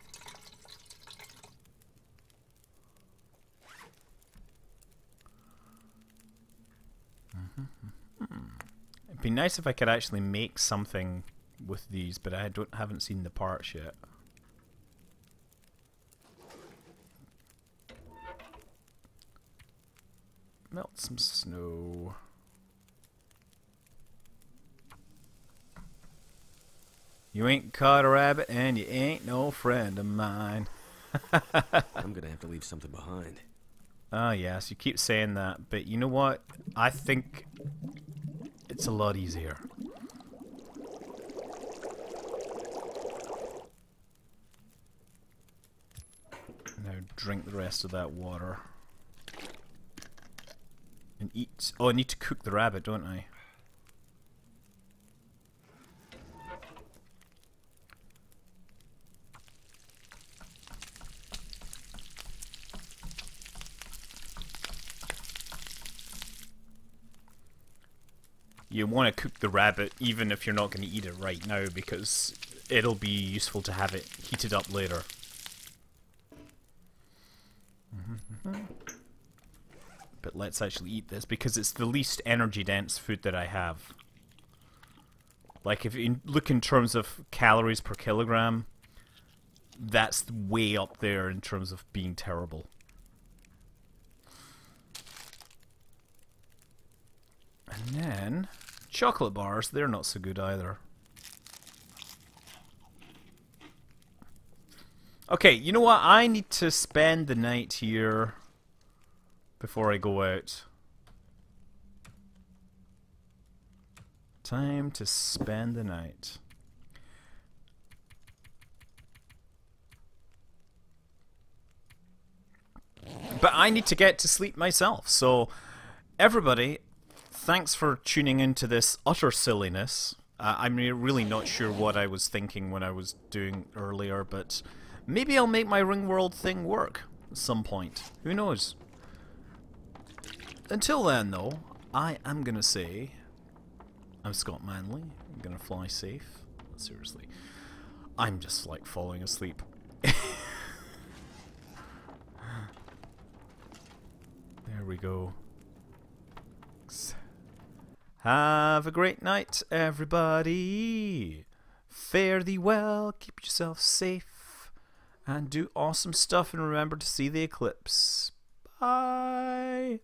It'd be nice if I could actually make something with these, but I haven't seen the parts yet. Melt some snow. You ain't caught a rabbit and you ain't no friend of mine. I'm gonna have to leave something behind. Ah, yes, you keep saying that, but you know what? I think it's a lot easier. Now drink the rest of that water. And eat. Oh, I need to cook the rabbit, don't I? You want to cook the rabbit even if you're not going to eat it right now, because it'll be useful to have it heated up later. But let's actually eat this because it's the least energy dense food that I have. Like if you look in terms of calories per kilogram, that's way up there in terms of being terrible. And then chocolate bars, they're not so good either. Okay, you know what? I need to spend the night here before I go out. Time to spend the night. But I need to get to sleep myself. So, everybody, thanks for tuning into this utter silliness. I'm really not sure what I was thinking when I was doing earlier, but maybe I'll make my Ringworld thing work at some point. Who knows? Until then, though, I am going to say, I'm Scott Manley. I'm going to fly safe. Seriously. I'm just like falling asleep. There we go. Have a great night, everybody. Fare thee well, keep yourself safe, and do awesome stuff, and remember to see the eclipse. Bye.